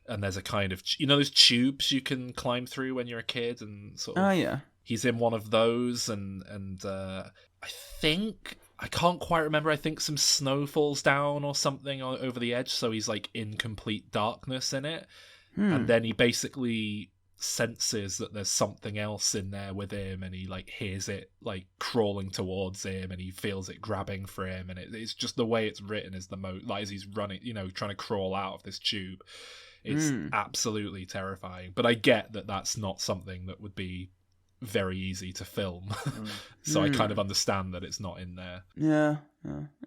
[SPEAKER 1] and there's a kind of those tubes you can climb through when you're a kid, and sort of.
[SPEAKER 3] Oh yeah.
[SPEAKER 1] He's in one of those, and I think I can't quite remember. I think some snow falls down or something over the edge, so he's like in complete darkness in it, and then he basically senses that there's something else in there with him, and he like hears it like crawling towards him, and he feels it grabbing for him, and it's just the way it's written is like as he's running, trying to crawl out of this tube. It's absolutely terrifying. But I get that that's not something that would be very easy to film. So I kind of understand that it's not in there.
[SPEAKER 3] Yeah.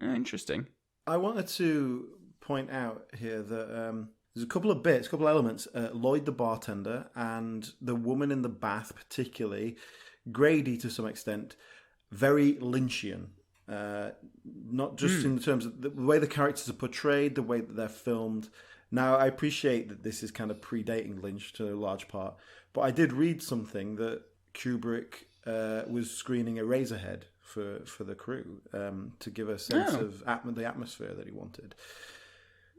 [SPEAKER 3] Interesting.
[SPEAKER 4] I wanted to point out here that there's a couple of elements. Lloyd the bartender and the woman in the bath, particularly, Grady to some extent, very Lynchian. Not just in terms of the way the characters are portrayed, the way that they're filmed. Now, I appreciate that this is kind of predating Lynch to a large part, but I did read something that Kubrick was screening Eraserhead for the crew to give a sense of the atmosphere that he wanted.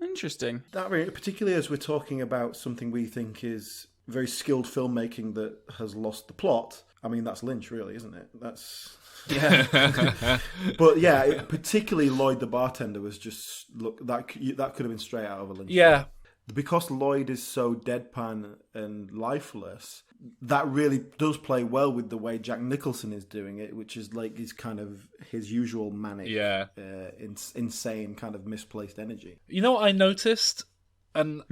[SPEAKER 3] Interesting.
[SPEAKER 4] That particularly as we're talking about something we think is very skilled filmmaking that has lost the plot. I mean, that's Lynch, really, isn't it? That's But yeah, particularly Lloyd the bartender was just that could have been straight out of a Lynch.
[SPEAKER 1] Yeah.
[SPEAKER 4] Because Lloyd is so deadpan and lifeless, that really does play well with the way Jack Nicholson is doing it, which is like his kind of his usual manic, insane kind of misplaced energy.
[SPEAKER 1] You know what I noticed? And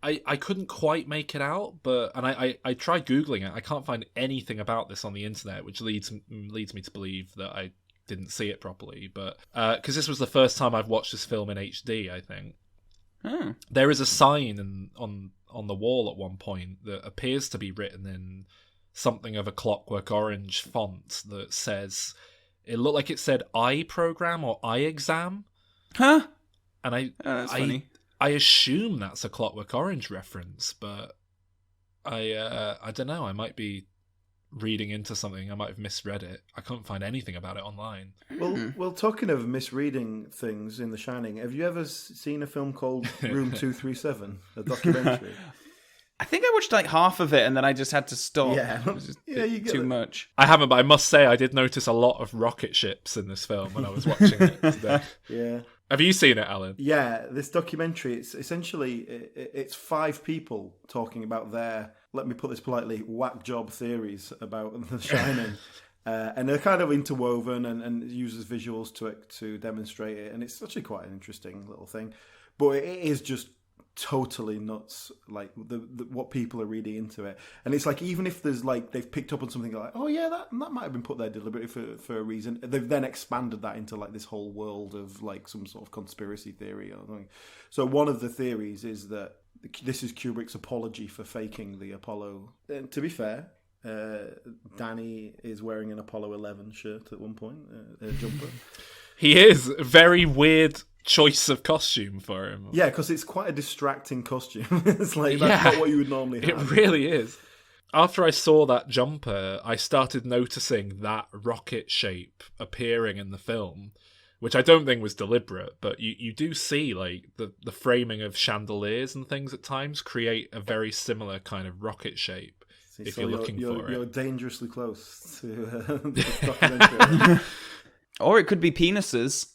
[SPEAKER 1] I couldn't quite make it out, but I tried Googling it. I can't find anything about this on the internet, which leads me to believe that I didn't see it properly. But because this was the first time I've watched this film in HD, I think. There is a sign on the wall at one point that appears to be written in something of a Clockwork Orange font that says, it looked like it said I program or I exam.
[SPEAKER 3] Huh?
[SPEAKER 1] And
[SPEAKER 3] That's funny.
[SPEAKER 1] I assume that's a Clockwork Orange reference, but I don't know. I might be reading into something. I might have misread it. I couldn't find anything about it online.
[SPEAKER 4] Well, talking of misreading things in The Shining, have you ever seen a film called Room 237, a documentary?
[SPEAKER 3] I think I watched like half of it and then I just had to stop.
[SPEAKER 4] Yeah,
[SPEAKER 3] It was just
[SPEAKER 4] you get
[SPEAKER 3] too
[SPEAKER 4] it.
[SPEAKER 3] much.
[SPEAKER 1] I haven't, but I must say I did notice a lot of rocket ships in this film when I was watching it today.
[SPEAKER 4] Yeah.
[SPEAKER 1] Have you seen it, Alan?
[SPEAKER 4] Yeah, this documentary, it's essentially, it's 5 people talking about their, let me put this politely, whack job theories about The Shining. And they're kind of interwoven and uses visuals to demonstrate it. And it's actually quite an interesting little thing. But it is just totally nuts, like the what people are reading into it. And it's like, even if there's like, they've picked up on something like, oh yeah, that might have been put there deliberately for a reason, they've then expanded that into like this whole world of like some sort of conspiracy theory or something. So one of the theories is that this is Kubrick's apology for faking the Apollo. And to be fair, Danny is wearing an Apollo 11 shirt at one point, a jumper.
[SPEAKER 1] He is. Very weird choice of costume for him.
[SPEAKER 4] Yeah, because it's quite a distracting costume. It's like, that's not what you would normally have.
[SPEAKER 1] It really is. After I saw that jumper, I started noticing that rocket shape appearing in the film, which I don't think was deliberate, but you do see like the framing of chandeliers and things at times create a very similar kind of rocket shape. If you're looking for it.
[SPEAKER 4] You're dangerously close to this documentary.
[SPEAKER 3] Or it could be penises.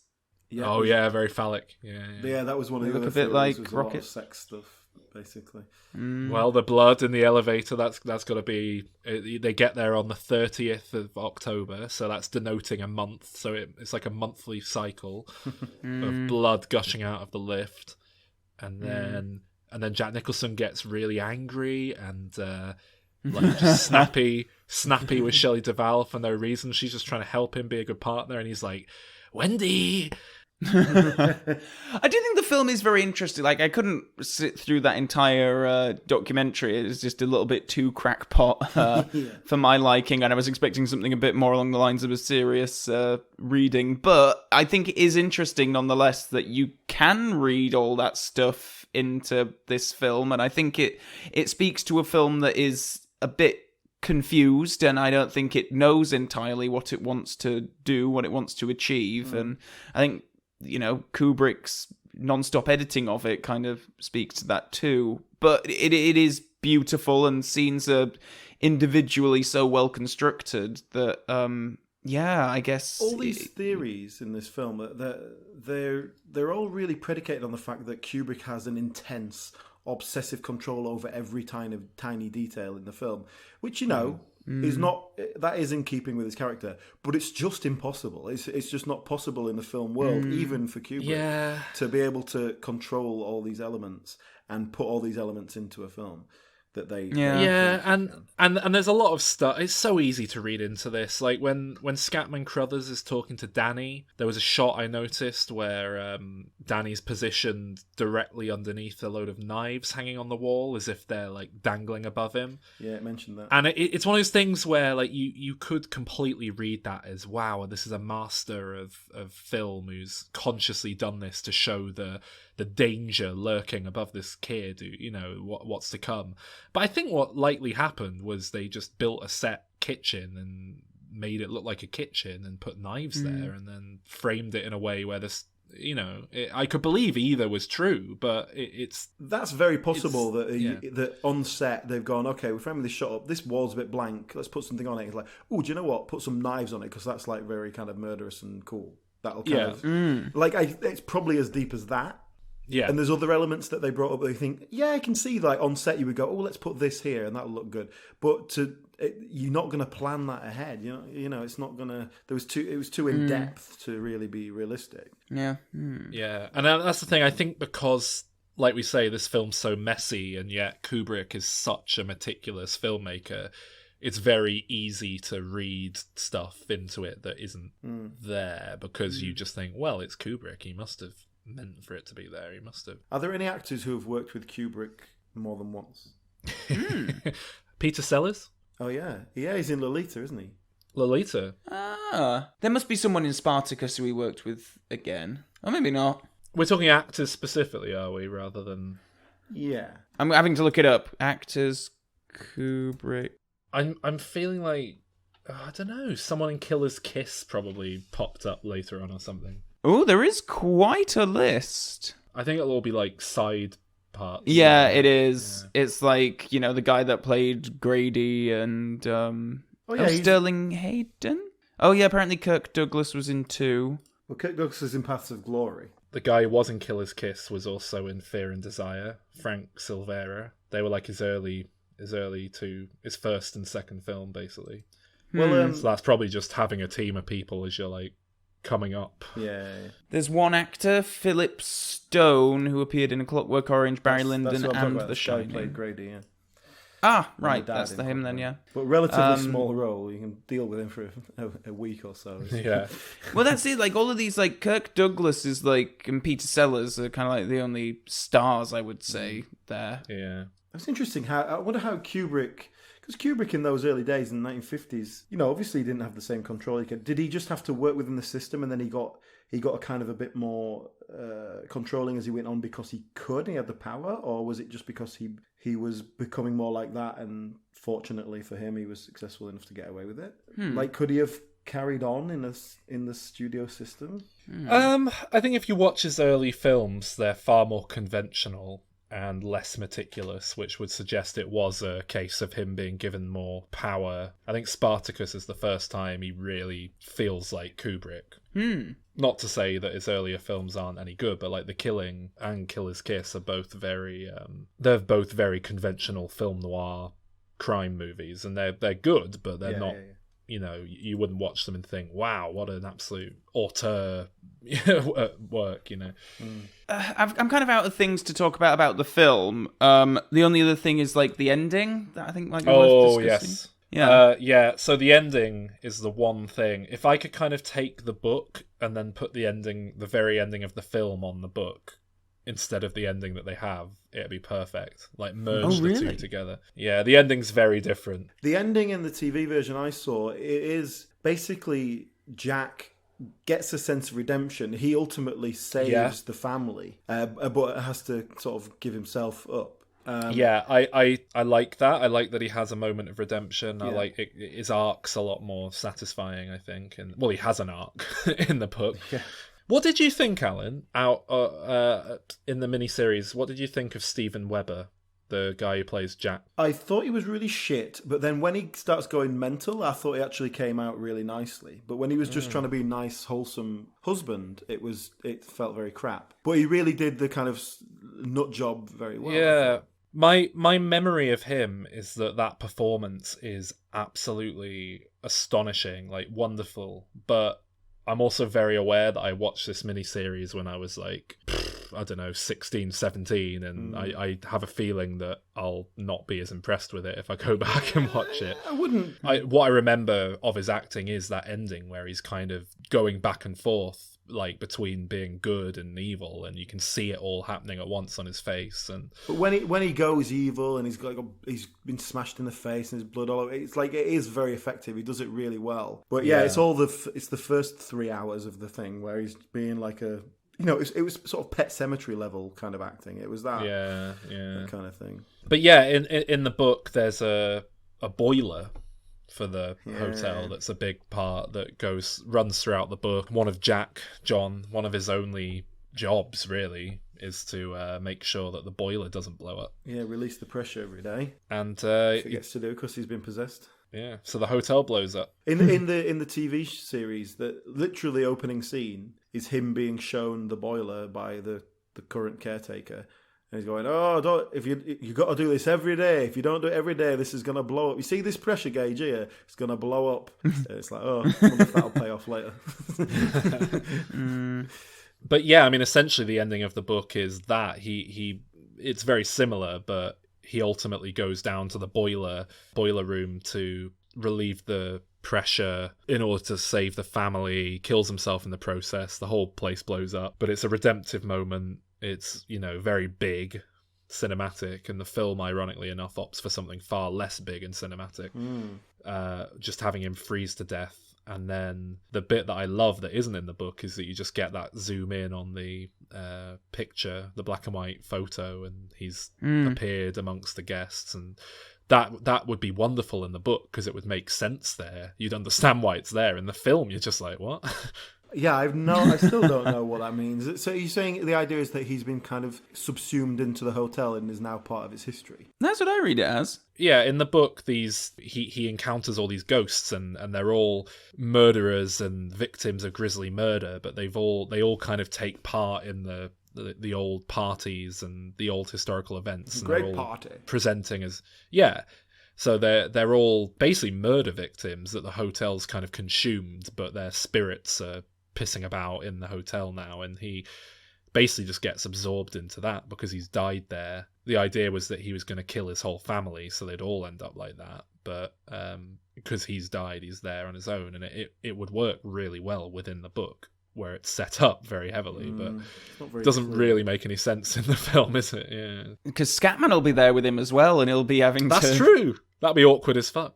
[SPEAKER 4] Yeah,
[SPEAKER 1] very phallic. Yeah.
[SPEAKER 4] That was one of
[SPEAKER 3] They
[SPEAKER 4] the
[SPEAKER 3] look
[SPEAKER 4] other
[SPEAKER 3] a bit like
[SPEAKER 4] theories, was a lot of
[SPEAKER 3] rockets.
[SPEAKER 4] sex stuff, basically.
[SPEAKER 1] Well, the blood in the elevator, that's got to be... They get there on the 30th of October, so that's denoting a month. So it's like a monthly cycle of blood gushing out of the lift. And then Jack Nicholson gets really angry and like just snappy with Shelley Duvall for no reason. She's just trying to help him be a good partner, and he's like, Wendy...
[SPEAKER 3] I do think the film is very interesting. Like, I couldn't sit through that entire documentary. It was just a little bit too crackpot for my liking, and I was expecting something a bit more along the lines of a serious reading. But I think it is interesting, nonetheless, that you can read all that stuff into this film, and I think it speaks to a film that is a bit confused, and I don't think it knows entirely what it wants to do, what it wants to achieve. And I think, you know, Kubrick's non-stop editing of it kind of speaks to that too. But it is beautiful, and scenes are individually so well constructed that I guess
[SPEAKER 4] all these theories in this film, they're all really predicated on the fact that Kubrick has an intense obsessive control over every tiny detail in the film, which, you know, is in keeping with his character, but it's just impossible. It's just not possible in the film world, even for Kubrick, to be able to control all these elements and put all these elements into a film. That they
[SPEAKER 1] and there's a lot of stuff. It's so easy to read into this. Like when Scatman Crothers is talking to Danny, there was a shot I noticed where Danny's positioned directly underneath a load of knives hanging on the wall, as if they're like dangling above him.
[SPEAKER 4] Yeah, it mentioned that.
[SPEAKER 1] And it's one of those things where like you could completely read that as, wow, this is a master of film who's consciously done this to show the danger lurking above this kid, you know, what's to come. But I think what likely happened was they just built a set kitchen and made it look like a kitchen and put knives there and then framed it in a way where this, you know, I could believe either was true, but
[SPEAKER 4] that's very possible that on set they've gone, okay, we're framing this shot up, this wall's a bit blank, let's put something on it. It's like, oh, do you know what? Put some knives on it, because that's like very kind of murderous and cool. That'll kind of like it's probably as deep as that.
[SPEAKER 1] Yeah.
[SPEAKER 4] And there's other elements that they brought up that you think, yeah, I can see, like, on set you would go, oh, let's put this here and that'll look good. But you're not going to plan that ahead. You know, it's not going to... It was too in-depth to really be realistic.
[SPEAKER 3] Yeah.
[SPEAKER 1] Yeah, and that's the thing. I think because, like we say, this film's so messy, and yet Kubrick is such a meticulous filmmaker, it's very easy to read stuff into it that isn't there, because you just think, well, it's Kubrick. He must have meant for it to be there. He must have.
[SPEAKER 4] Are there any actors who have worked with Kubrick more than once?
[SPEAKER 1] Peter Sellers?
[SPEAKER 4] Oh, yeah. Yeah, he's in Lolita, isn't he?
[SPEAKER 1] Lolita?
[SPEAKER 3] There must be someone in Spartacus who he worked with again. Or maybe not.
[SPEAKER 1] We're talking actors specifically, are we, rather than...
[SPEAKER 4] Yeah.
[SPEAKER 3] I'm having to look it up. Actors, Kubrick.
[SPEAKER 1] I'm feeling like, I don't know, someone in Killer's Kiss probably popped up later on or something.
[SPEAKER 3] Oh, there is quite a list.
[SPEAKER 1] I think it'll all be like side parts.
[SPEAKER 3] Yeah, it is. Yeah. It's like, you know, the guy that played Grady and Sterling Hayden. Oh yeah, apparently Kirk Douglas was in 2.
[SPEAKER 4] Well, Kirk Douglas is in Paths of Glory.
[SPEAKER 1] The guy who was in Killer's Kiss was also in Fear and Desire. Frank Silvera. They were like his first and second film, basically.
[SPEAKER 4] Well,
[SPEAKER 1] so that's probably just having a team of people as you're like coming up.
[SPEAKER 4] Yeah.
[SPEAKER 3] There's one actor, Philip Stone, who appeared in A Clockwork Orange, Barry Lyndon, and The Shining.
[SPEAKER 4] Played Grady, yeah.
[SPEAKER 3] Ah, right, that's the him then, yeah.
[SPEAKER 4] But relatively small role. You can deal with him for a week or so.
[SPEAKER 1] Yeah.
[SPEAKER 3] Well, that's it. Like, all of these, like, Kirk Douglas is like, and Peter Sellers are kind of like the only stars, I would say, there.
[SPEAKER 1] Yeah.
[SPEAKER 4] It's interesting I wonder how Kubrick... Because Kubrick in those early days in the 1950s, you know, obviously he didn't have the same control. Did he just have to work within the system, and then he got a kind of a bit more controlling as he went on because he could, he had the power? Or was it just because he was becoming more like that, and fortunately for him, he was successful enough to get away with it? Like, could he have carried on in the studio system?
[SPEAKER 1] I think if you watch his early films, they're far more conventional and less meticulous, which would suggest it was a case of him being given more power. I think Spartacus is the first time he really feels like Kubrick. Not to say that his earlier films aren't any good, but like The Killing and Killer's Kiss are both very they're both very conventional film noir crime movies, and they're good, but they're not. Yeah. You know, you wouldn't watch them and think, "Wow, what an absolute auteur work!" You know.
[SPEAKER 3] I'm kind of out of things to talk about the film. The only other thing is like the ending that I think might be worth discussing.
[SPEAKER 1] Yes. Yeah. So the ending is the one thing. If I could kind of take the book and then put the very ending of the film on the book instead of the ending that they have, it'd be perfect. Like, merge the two together. Yeah, the ending's very different.
[SPEAKER 4] The ending in the TV version I saw, it is basically Jack gets a sense of redemption. He ultimately saves the family, but has to sort of give himself up.
[SPEAKER 1] I like that. I like that he has a moment of redemption. I like it. His arc's a lot more satisfying, I think. And well, he has an arc in the book. Yeah. What did you think, Alan, out in the miniseries? What did you think of Steven Weber, the guy who plays Jack? I thought he was really shit, but then when he starts going mental, I thought he actually came out really nicely. But when he was just trying to be a nice, wholesome husband, it felt very crap. But he really did the kind of nut job very well. Yeah. My memory of him is that performance is absolutely astonishing, like wonderful, but I'm also very aware that I watched this miniseries when I was like, I don't know, 16, 17, and I have a feeling that I'll not be as impressed with it if I go back and watch it. I wouldn't. What I remember of his acting is that ending where he's kind of going back and forth, like between being good and evil, and you can see it all happening at once on his face. But when he goes evil and he's been smashed in the face and his blood all over, it's like, it is very effective. He does it really well. But it's the first 3 hours of the thing where he's being like a, you know, it was sort of Pet Sematary level kind of acting. It was that that kind of thing. But in the book there's a boiler for the hotel that's a big part that runs throughout the book. One of one of his only jobs really is to make sure that the boiler doesn't blow up. Yeah, release the pressure every day. And he gets to do because he's been possessed. Yeah, so the hotel blows up. In the TV series, the literally opening scene is him being shown the boiler by the
[SPEAKER 4] the current caretaker. And he's going, oh, don't, if you got to do this every day. If you don't do it every day, this is going to blow up. You see this pressure gauge here? It's going to blow up. It's like, oh, I wonder if that'll pay off later.
[SPEAKER 1] But yeah, I mean, essentially the ending of the book is that it's very similar, but he ultimately goes down to the boiler room to relieve the pressure in order to save the family, kills himself in the process. The whole place blows up, but it's a redemptive moment. It's, very big, cinematic, and the film, ironically enough, opts for something far less big and cinematic. Just having him freeze to death. And then the bit that I love that isn't in the book is that you just get that zoom in on the picture, the black and white photo, and he's appeared amongst the guests. And that would be wonderful in the book because it would make sense there. You'd understand why it's there. In the film, you're just like, what?
[SPEAKER 4] Yeah, I still don't know what that means. So you're saying the idea is that he's been kind of subsumed into the hotel and is now part of its history?
[SPEAKER 3] That's what I read it as.
[SPEAKER 1] Yeah, in the book, he encounters all these ghosts, and they're all murderers and victims of grisly murder, but they all kind of take part in the old parties and the old historical events. And
[SPEAKER 4] Great party.
[SPEAKER 1] Presenting as So they're all basically murder victims that the hotel's kind of consumed, but their spirits are pissing about in the hotel now, and he basically just gets absorbed into that because he's died there. The idea was that he was going to kill his whole family, so they'd all end up like that. But because he's died, he's there on his own, and it would work really well within the book, where it's set up very heavily, but it doesn't really make any sense in the film, is it? Yeah,
[SPEAKER 3] because Scatman will be there with him as well, and he'll be having
[SPEAKER 1] That's true. That'd be awkward as fuck.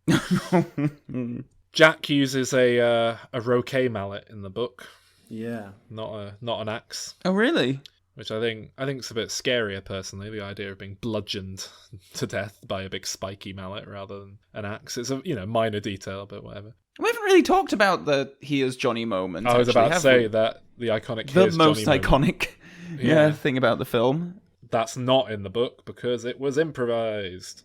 [SPEAKER 1] Jack uses a roquet mallet in the book.
[SPEAKER 4] Yeah,
[SPEAKER 1] not an axe.
[SPEAKER 3] Oh, really?
[SPEAKER 1] Which I think is a bit scarier personally. The idea of being bludgeoned to death by a big spiky mallet rather than an axe. It's a minor detail, but whatever.
[SPEAKER 3] We haven't really talked about the Here's Johnny moment.
[SPEAKER 1] I was about to say that the iconic Here's Johnny
[SPEAKER 3] most iconic thing about the film.
[SPEAKER 1] That's not in the book because it was improvised.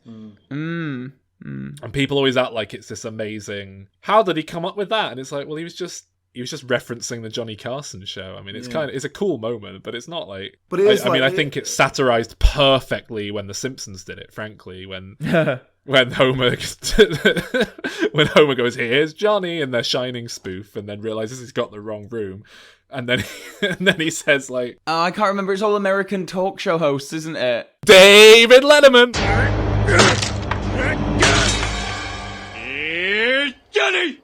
[SPEAKER 1] And people always act like it's this amazing, how did he come up with that? And it's like, well, he was just referencing the Johnny Carson show. I mean, it's it's a cool moment, but it's not like. But it is. I think it's satirized perfectly when The Simpsons did it. Frankly, when Homer goes, "Here's Johnny," and they're shining spoof, and then realizes he's got the wrong room, and then he says like,
[SPEAKER 3] "Oh, I can't remember. It's all American talk show hosts, isn't it?"
[SPEAKER 1] David Letterman.
[SPEAKER 7] Here's Johnny.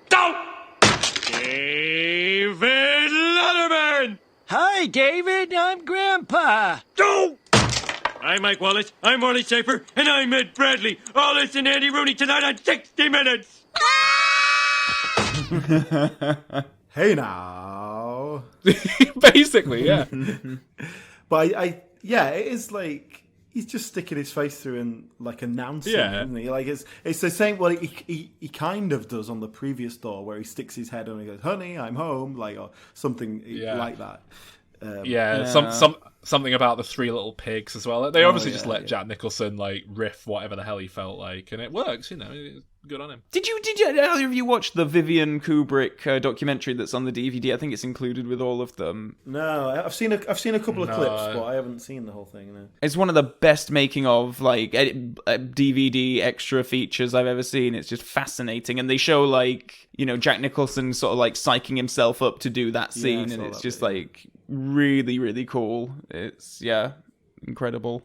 [SPEAKER 7] Don't. David Letterman!
[SPEAKER 8] Hi, David. I'm Grandpa.
[SPEAKER 7] Don't! I'm Mike Wallace. I'm Marley Schaefer. And I'm Ed Bradley. All this and Andy Rooney tonight on 60 Minutes.
[SPEAKER 4] Hey now.
[SPEAKER 1] Basically, yeah.
[SPEAKER 4] But it is like he's just sticking his face through and like announcing, isn't he? Like it's the same. Well, he kind of does on the previous door where he sticks his head on and he goes, "Honey, I'm home," like or something like that.
[SPEAKER 1] Something about the three little pigs as well. They obviously just let Jack Nicholson like riff whatever the hell he felt like, and it works. Good on him.
[SPEAKER 3] Did either of you watch the Vivian Kubrick documentary that's on the DVD? I think it's included with all of them.
[SPEAKER 4] No, I've seen a couple of clips, but I haven't seen the whole thing. No.
[SPEAKER 3] It's one of the best making of like DVD extra features I've ever seen. It's just fascinating, and they show like Jack Nicholson sort of like psyching himself up to do that scene, and it's just like really, really cool. It's incredible.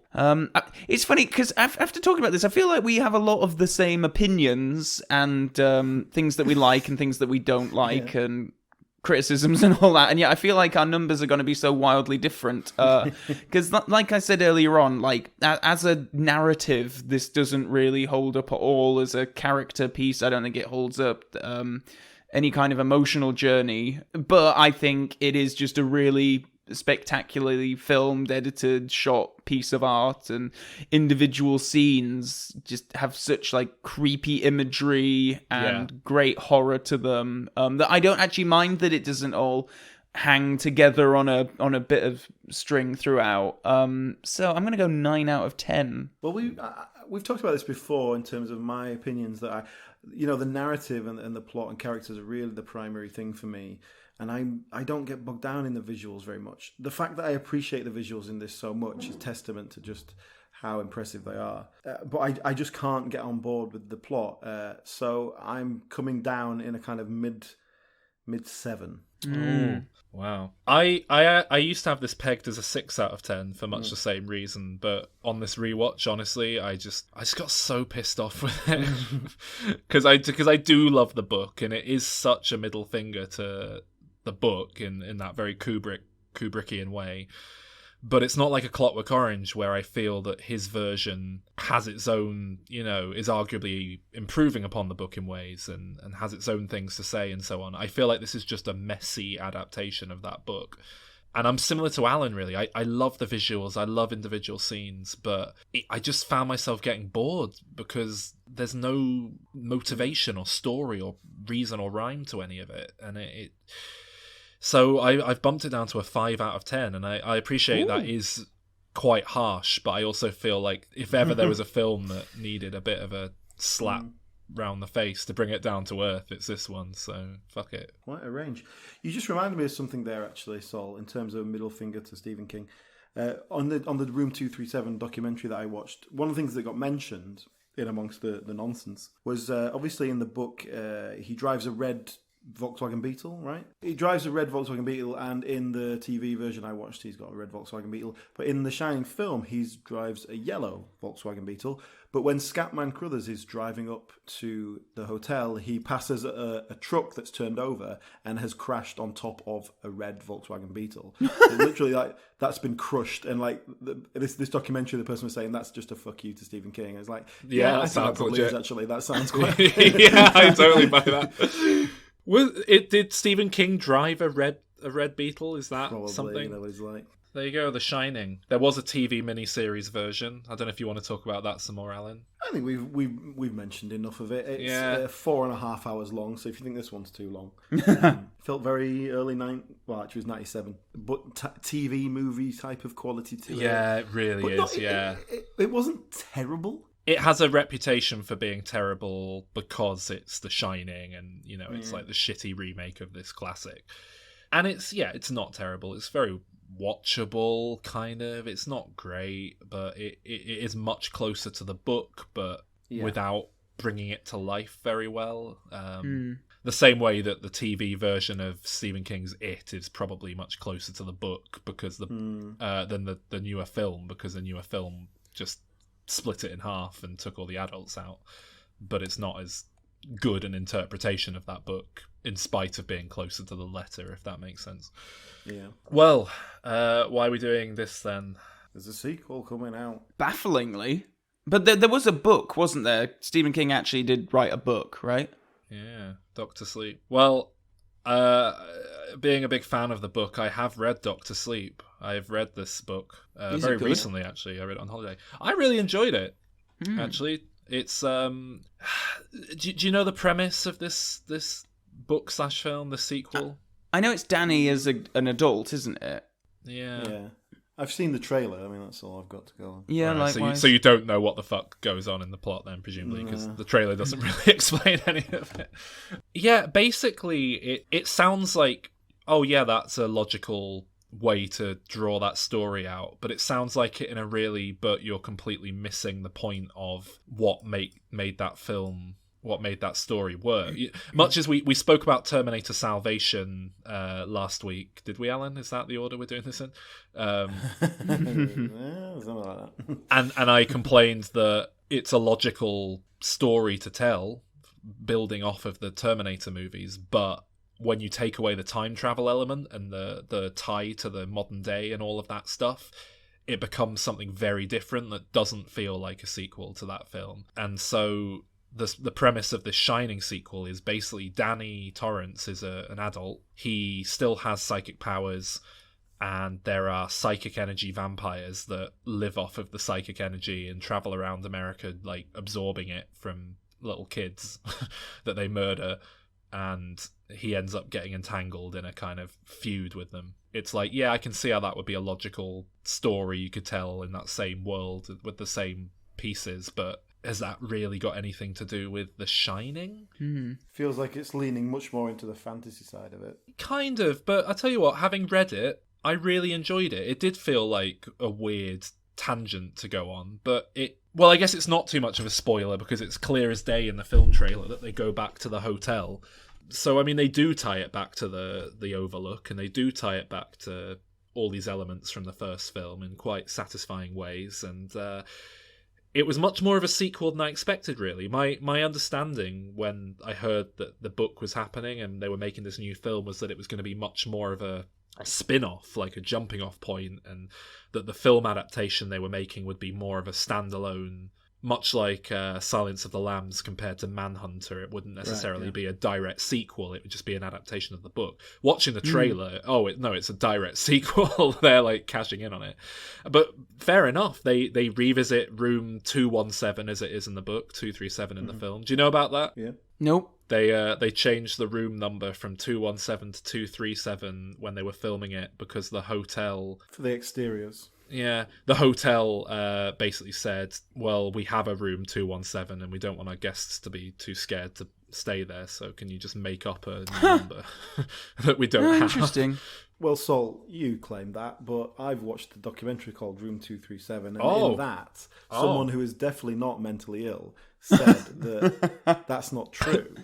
[SPEAKER 3] It's funny because after talking about this, I feel like we have a lot of the same opinions and things that we like and things that we don't like and criticisms and all that, and yet I feel like our numbers are going to be so wildly different because like I said earlier on, like as a narrative this doesn't really hold up at all. As a character piece, I don't think it holds up any kind of emotional journey, but I think it is just a really spectacularly filmed, edited, shot piece of art, and individual scenes just have such like creepy imagery and great horror to them that I don't actually mind that it doesn't all hang together on a bit of string throughout. So I'm gonna go 9 out of 10.
[SPEAKER 4] Well, we've talked about this before in terms of my opinions that the narrative and the plot and characters are really the primary thing for me. and I don't get bogged down in the visuals very much. The fact that I appreciate the visuals in this so much is testament to just how impressive they are. But I just can't get on board with the plot. So I'm coming down in a kind of mid 7.
[SPEAKER 1] Oh, wow. I used to have this pegged as a 6 out of 10 for much the same reason, but on this rewatch, honestly, I just got so pissed off with it because I do love the book, and it is such a middle finger to the book in that very Kubrickian way. But it's not like A Clockwork Orange, where I feel that his version has its own, is arguably improving upon the book in ways and has its own things to say and so on. I feel like this is just a messy adaptation of that book. And I'm similar to Alan, really. I love the visuals, I love individual scenes, but I just found myself getting bored because there's no motivation or story or reason or rhyme to any of it. And So I've bumped it down to a 5 out of 10, and I appreciate that is quite harsh, but I also feel like if ever there was a film that needed a bit of a slap round the face to bring it down to earth, it's this one, so fuck it.
[SPEAKER 4] Quite a range. You just reminded me of something there, actually, Sol, in terms of middle finger to Stephen King. On the Room 237 documentary that I watched, one of the things that got mentioned in amongst the nonsense was obviously in the book he drives a red Volkswagen Beetle, right? He drives a red Volkswagen Beetle, and in the TV version I watched, he's got a red Volkswagen Beetle. But in the Shining film, he drives a yellow Volkswagen Beetle. But when Scatman Crothers is driving up to the hotel, he passes a truck that's turned over and has crashed on top of a red Volkswagen Beetle. So literally, that's been crushed. And this documentary, the person was saying that's just a fuck you to Stephen King. It's like,
[SPEAKER 1] yeah,
[SPEAKER 4] that sounds legit. Actually, that sounds quite.
[SPEAKER 1] Yeah, I totally buy that. Did Stephen King drive a red Beetle? Is that
[SPEAKER 4] Probably,
[SPEAKER 1] something?
[SPEAKER 4] What he's like.
[SPEAKER 1] There you go, The Shining. There was a TV miniseries version. I don't know if you want to talk about that some more, Alan.
[SPEAKER 4] I think we've mentioned enough of it. It's 4.5 hours long, so if you think this one's too long, felt very early Well, actually, it was 97, but TV movie type of quality to it.
[SPEAKER 1] Yeah, it really is.
[SPEAKER 4] It wasn't terrible.
[SPEAKER 1] It has a reputation for being terrible because it's The Shining, and it's like the shitty remake of this classic. And it's not terrible. It's very watchable, kind of. It's not great, but it is much closer to the book, but without bringing it to life very well. The same way that the TV version of Stephen King's It is probably much closer to the book because than the newer film, because the newer film just split it in half and took all the adults out. But it's not as good an interpretation of that book, in spite of being closer to the letter, if that makes sense.
[SPEAKER 4] Yeah.
[SPEAKER 1] Well, why are we doing this then?
[SPEAKER 4] There's a sequel coming out.
[SPEAKER 3] Bafflingly. But there was a book, wasn't there? Stephen King actually did write a book, right?
[SPEAKER 1] Yeah, Doctor Sleep. Well, being a big fan of the book, I have read Doctor Sleep. I've read this book very recently, actually. I read it on holiday. I really enjoyed it, actually. It's do you know the premise of this book / film, the sequel?
[SPEAKER 3] I know it's Danny as an adult, isn't it?
[SPEAKER 1] Yeah.
[SPEAKER 4] I've seen the trailer. I mean, that's all I've got to go on.
[SPEAKER 3] Yeah,
[SPEAKER 1] right,
[SPEAKER 3] likewise.
[SPEAKER 1] So you don't know what the fuck goes on in the plot then, presumably, because the trailer doesn't really explain any of it. Yeah, basically, it sounds like, oh yeah, that's a logical way to draw that story out, but it sounds like it in a really, but you're completely missing the point of what made that film, what made that story work. Much as we spoke about Terminator Salvation last week, did we, Alan? Is that the order we're doing this in?
[SPEAKER 4] Something like that.
[SPEAKER 1] And I complained that it's a logical story to tell, building off of the Terminator movies, but when you take away the time travel element and the tie to the modern day and all of that stuff, it becomes something very different that doesn't feel like a sequel to that film. And so the premise of the Shining sequel is basically Danny Torrance is an adult. He still has psychic powers, and there are psychic energy vampires that live off of the psychic energy and travel around America, like absorbing it from little kids that they murder. And he ends up getting entangled in a kind of feud with them. It's like, yeah, I can see how that would be a logical story you could tell in that same world with the same pieces, but has that really got anything to do with The Shining?
[SPEAKER 4] Feels like it's leaning much more into the fantasy side of it.
[SPEAKER 1] Kind of, but I tell you what, having read it, I really enjoyed it. It did feel like a weird tangent to go on, but well, I guess it's not too much of a spoiler because it's clear as day in the film trailer that they go back to the hotel. So, I mean, they do tie it back to the Overlook, and they do tie it back to all these elements from the first film in quite satisfying ways, and it was much more of a sequel than I expected, really. My understanding when I heard that the book was happening and they were making this new film was that it was going to be much more of a spin-off, like a jumping off point, and that the film adaptation they were making would be more of a standalone, much like Silence of the Lambs compared to Manhunter. It wouldn't necessarily be a direct sequel, it would just be an adaptation of the book. Watching the trailer, it's a direct sequel. They're like cashing in on it. But fair enough, they revisit room 217 as it is in the book, 237 in the film. Do you know about that?
[SPEAKER 4] Yeah.
[SPEAKER 3] Nope.
[SPEAKER 1] They changed the room number from 217 to 237 when they were filming it because the hotel...
[SPEAKER 4] For the exteriors.
[SPEAKER 1] Yeah, the hotel basically said, well, we have a room 217 and we don't want our guests to be too scared to stay there, so can you just make up a new number that we don't have?
[SPEAKER 3] Interesting.
[SPEAKER 4] Well, Sol, you claim that, but I've watched a documentary called Room 237, and in that, someone who is definitely not mentally ill said that that's not true.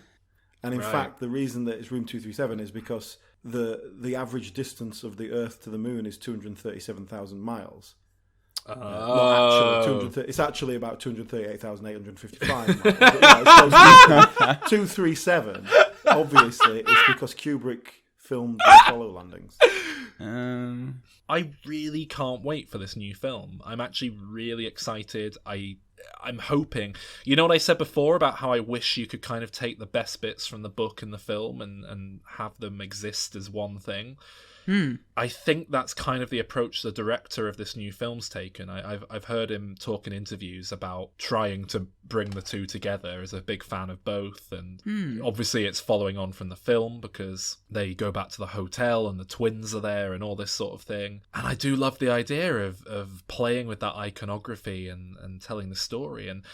[SPEAKER 4] And in fact, the reason that it's Room 237 is because the average distance of the Earth to the Moon is 237,000 miles. Not actually, it's actually about 238,855 miles. 237, obviously, is because Kubrick filmed the Apollo landings.
[SPEAKER 1] I really can't wait for this new film. I'm actually really excited. I'm hoping... You know what I said before about how I wish you could kind of take the best bits from the book and the film and have them exist as one thing? I think that's kind of the approach the director of this new film's taken. I've heard him talk in interviews about trying to bring the two together, as a big fan of both, and obviously it's following on from the film because they go back to the hotel and the twins are there and all this sort of thing. And I do love the idea of playing with that iconography and telling the story, and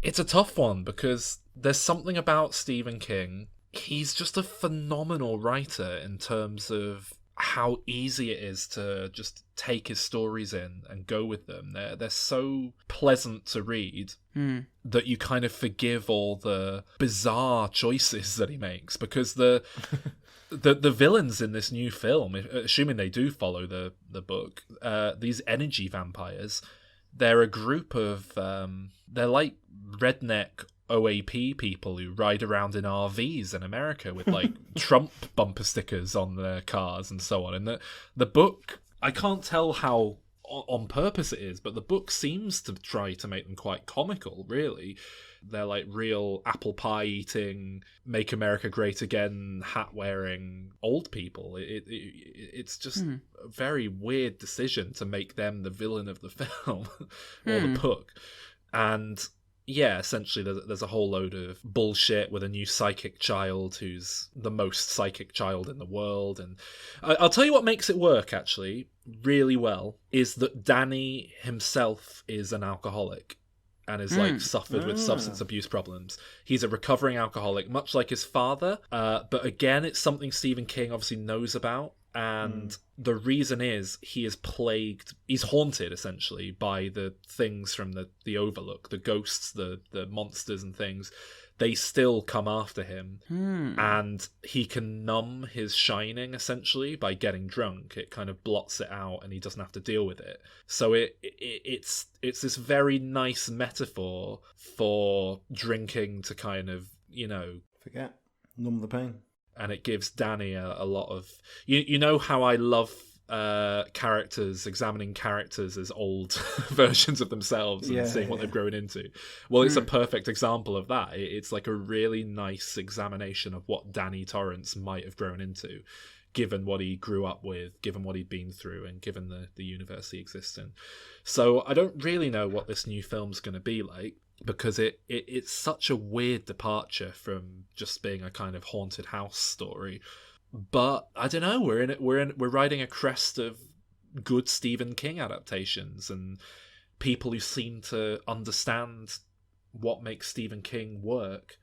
[SPEAKER 1] it's a tough one because there's something about Stephen King. He's just a phenomenal writer in terms of how easy it is to just take his stories in and go with them. They're so pleasant to read that you kind of forgive all the bizarre choices that he makes, because the villains in this new film, assuming they do follow the book, these energy vampires, they're a group of they're like redneck OAP people who ride around in RVs in America with like Trump bumper stickers on their cars and so on. And the book, I can't tell how on purpose it is, but the book seems to try to make them quite comical, really. They're like real apple pie eating, make America great again, hat wearing old people. It's just a very weird decision to make them the villain of the film or the book. And yeah, essentially there's a whole load of bullshit with a new psychic child who's the most psychic child in the world. And I'll tell you what makes it work, actually, really well, is that Danny himself is an alcoholic and is like suffered with substance abuse problems. He's a recovering alcoholic, much like his father. But again, it's something Stephen King obviously knows about. And the reason is he's haunted essentially by the things from the Overlook, the ghosts, the monsters and things. They still come after him, and he can numb his shining essentially by getting drunk. It kind of blots it out, and he doesn't have to deal with it. So it's this very nice metaphor for drinking to kind of,
[SPEAKER 4] forget, numb the pain.
[SPEAKER 1] And it gives Danny a lot of... You know how I love examining characters as old versions of themselves and seeing what they've grown into? Well, it's a perfect example of that. It's like a really nice examination of what Danny Torrance might have grown into, given what he grew up with, given what he'd been through, and given the universe he exists in. So I don't really know what this new film's going to be like, because it's such a weird departure from just being a kind of haunted house story. But I don't know, we're riding a crest of good Stephen King adaptations, and people who seem to understand what makes Stephen King work.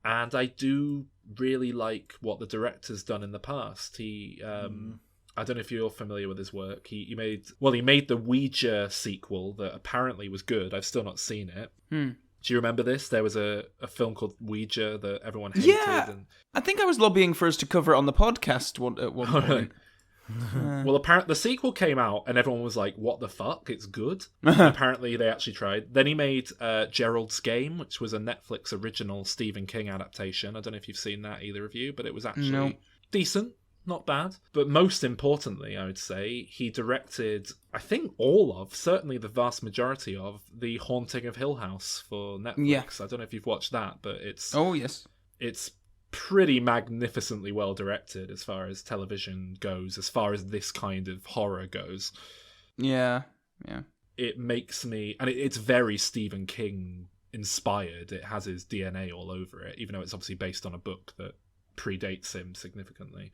[SPEAKER 1] And I do really like what the director's done in the past. He, I don't know if you're familiar with his work. He made the Ouija sequel that apparently was good. I've still not seen it. Do you remember this? There was a film called Ouija that everyone hated.
[SPEAKER 3] Yeah, I think I was lobbying for us to cover it on the podcast at one point.
[SPEAKER 1] Well, apparently the sequel came out and everyone was like, what the fuck? It's good. Apparently they actually tried. Then he made Gerald's Game, which was a Netflix original Stephen King adaptation. I don't know if you've seen that, either of you, but it was actually decent. Not bad. But most importantly, I would say, he directed, I think certainly the vast majority of The Haunting of Hill House for Netflix.
[SPEAKER 3] Yeah.
[SPEAKER 1] I don't know if you've watched that, but it's...
[SPEAKER 3] Oh, yes.
[SPEAKER 1] It's pretty magnificently well directed as far as television goes, as far as this kind of horror goes.
[SPEAKER 3] Yeah.
[SPEAKER 1] It makes me... And it's very Stephen King inspired. It has his DNA all over it, even though it's obviously based on a book that predates him significantly.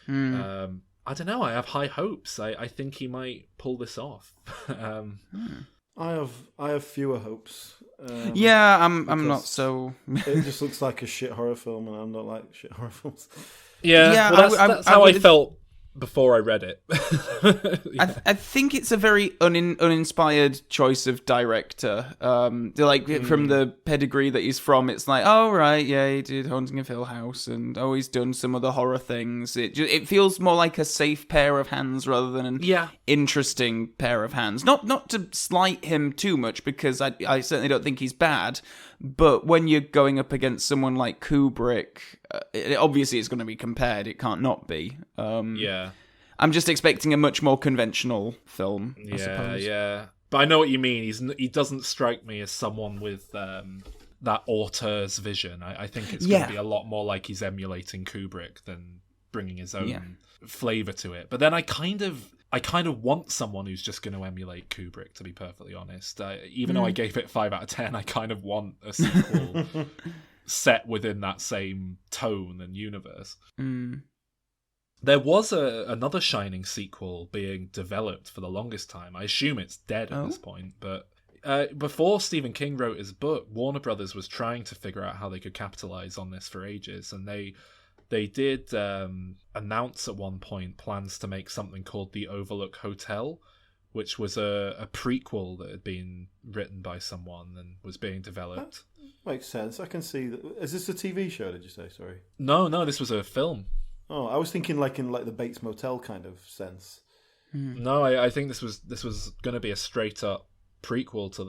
[SPEAKER 1] I don't know. I have high hopes. I think he might pull this off.
[SPEAKER 4] I have fewer hopes.
[SPEAKER 3] I'm not so.
[SPEAKER 4] It just looks like a shit horror film, and I'm not like shit horror films.
[SPEAKER 1] Yeah, well, that's how I felt before I read it.
[SPEAKER 3] I think it's a very uninspired choice of director. From the pedigree that he's from, it's like, oh right, yeah, he did Haunting of Hill House, and he's done some other horror things. It feels more like a safe pair of hands rather than an interesting pair of hands. Not to slight him too much, because I certainly don't think he's bad. But when you're going up against someone like Kubrick, obviously it's going to be compared. It can't not be. I'm just expecting a much more conventional film, I suppose.
[SPEAKER 1] Yeah. But I know what you mean. He doesn't strike me as someone with that auteur's vision. I think it's going to be a lot more like he's emulating Kubrick than bringing his own flavour to it. But then I kind of want someone who's just going to emulate Kubrick, to be perfectly honest. Even though I gave it 5 out of 10, I kind of want a sequel set within that same tone and universe. There was another Shining sequel being developed for the longest time. I assume it's dead at this point, but before Stephen King wrote his book, Warner Brothers was trying to figure out how they could capitalize on this for ages, and they did announce at one point plans to make something called The Overlook Hotel, which was a prequel that had been written by someone and was being developed.
[SPEAKER 4] That makes sense. I can see that. Is this a TV show, did you say? Sorry.
[SPEAKER 1] No, this was a film.
[SPEAKER 4] Oh, I was thinking like in like the Bates Motel kind of sense.
[SPEAKER 1] No, I think this was going to be a straight up prequel to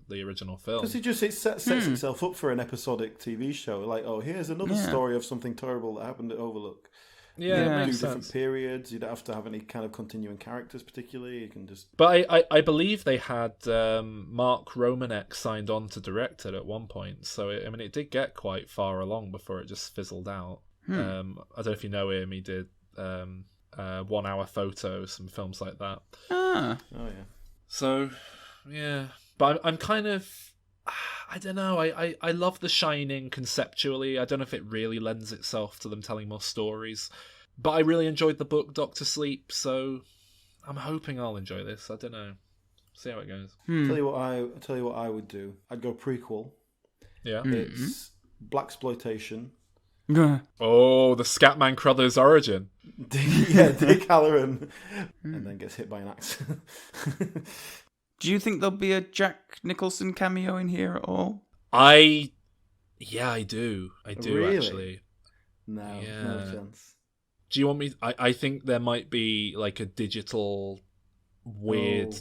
[SPEAKER 1] the original film.
[SPEAKER 4] Because it sets itself up for an episodic TV show. Like, oh, here's another story of something terrible that happened at Overlook.
[SPEAKER 1] Yeah, it makes
[SPEAKER 4] different
[SPEAKER 1] sense.
[SPEAKER 4] periods. You don't have to have any kind of continuing characters, particularly. You can just.
[SPEAKER 1] But I believe they had Mark Romanek signed on to direct it at one point. So it did get quite far along before it just fizzled out. I don't know if you know him. He did 1 Hour Photo, some films like that.
[SPEAKER 3] Oh
[SPEAKER 4] yeah.
[SPEAKER 1] So yeah, but I'm kind of. I don't know. I love The Shining conceptually. I don't know if it really lends itself to them telling more stories. But I really enjoyed the book Doctor Sleep, so I'm hoping I'll enjoy this. I don't know. See how it goes.
[SPEAKER 4] Tell you what I would do. I'd go prequel.
[SPEAKER 1] Yeah.
[SPEAKER 4] It's blaxploitation.
[SPEAKER 1] Oh, the Scatman Crothers origin.
[SPEAKER 4] Dick Halloran, and then gets hit by an axe.
[SPEAKER 3] Do you think there'll be a Jack Nicholson cameo in here at all?
[SPEAKER 1] I do. I do,
[SPEAKER 4] really?
[SPEAKER 1] actually.
[SPEAKER 4] No chance.
[SPEAKER 1] Do you want me... I think there might be like a digital weird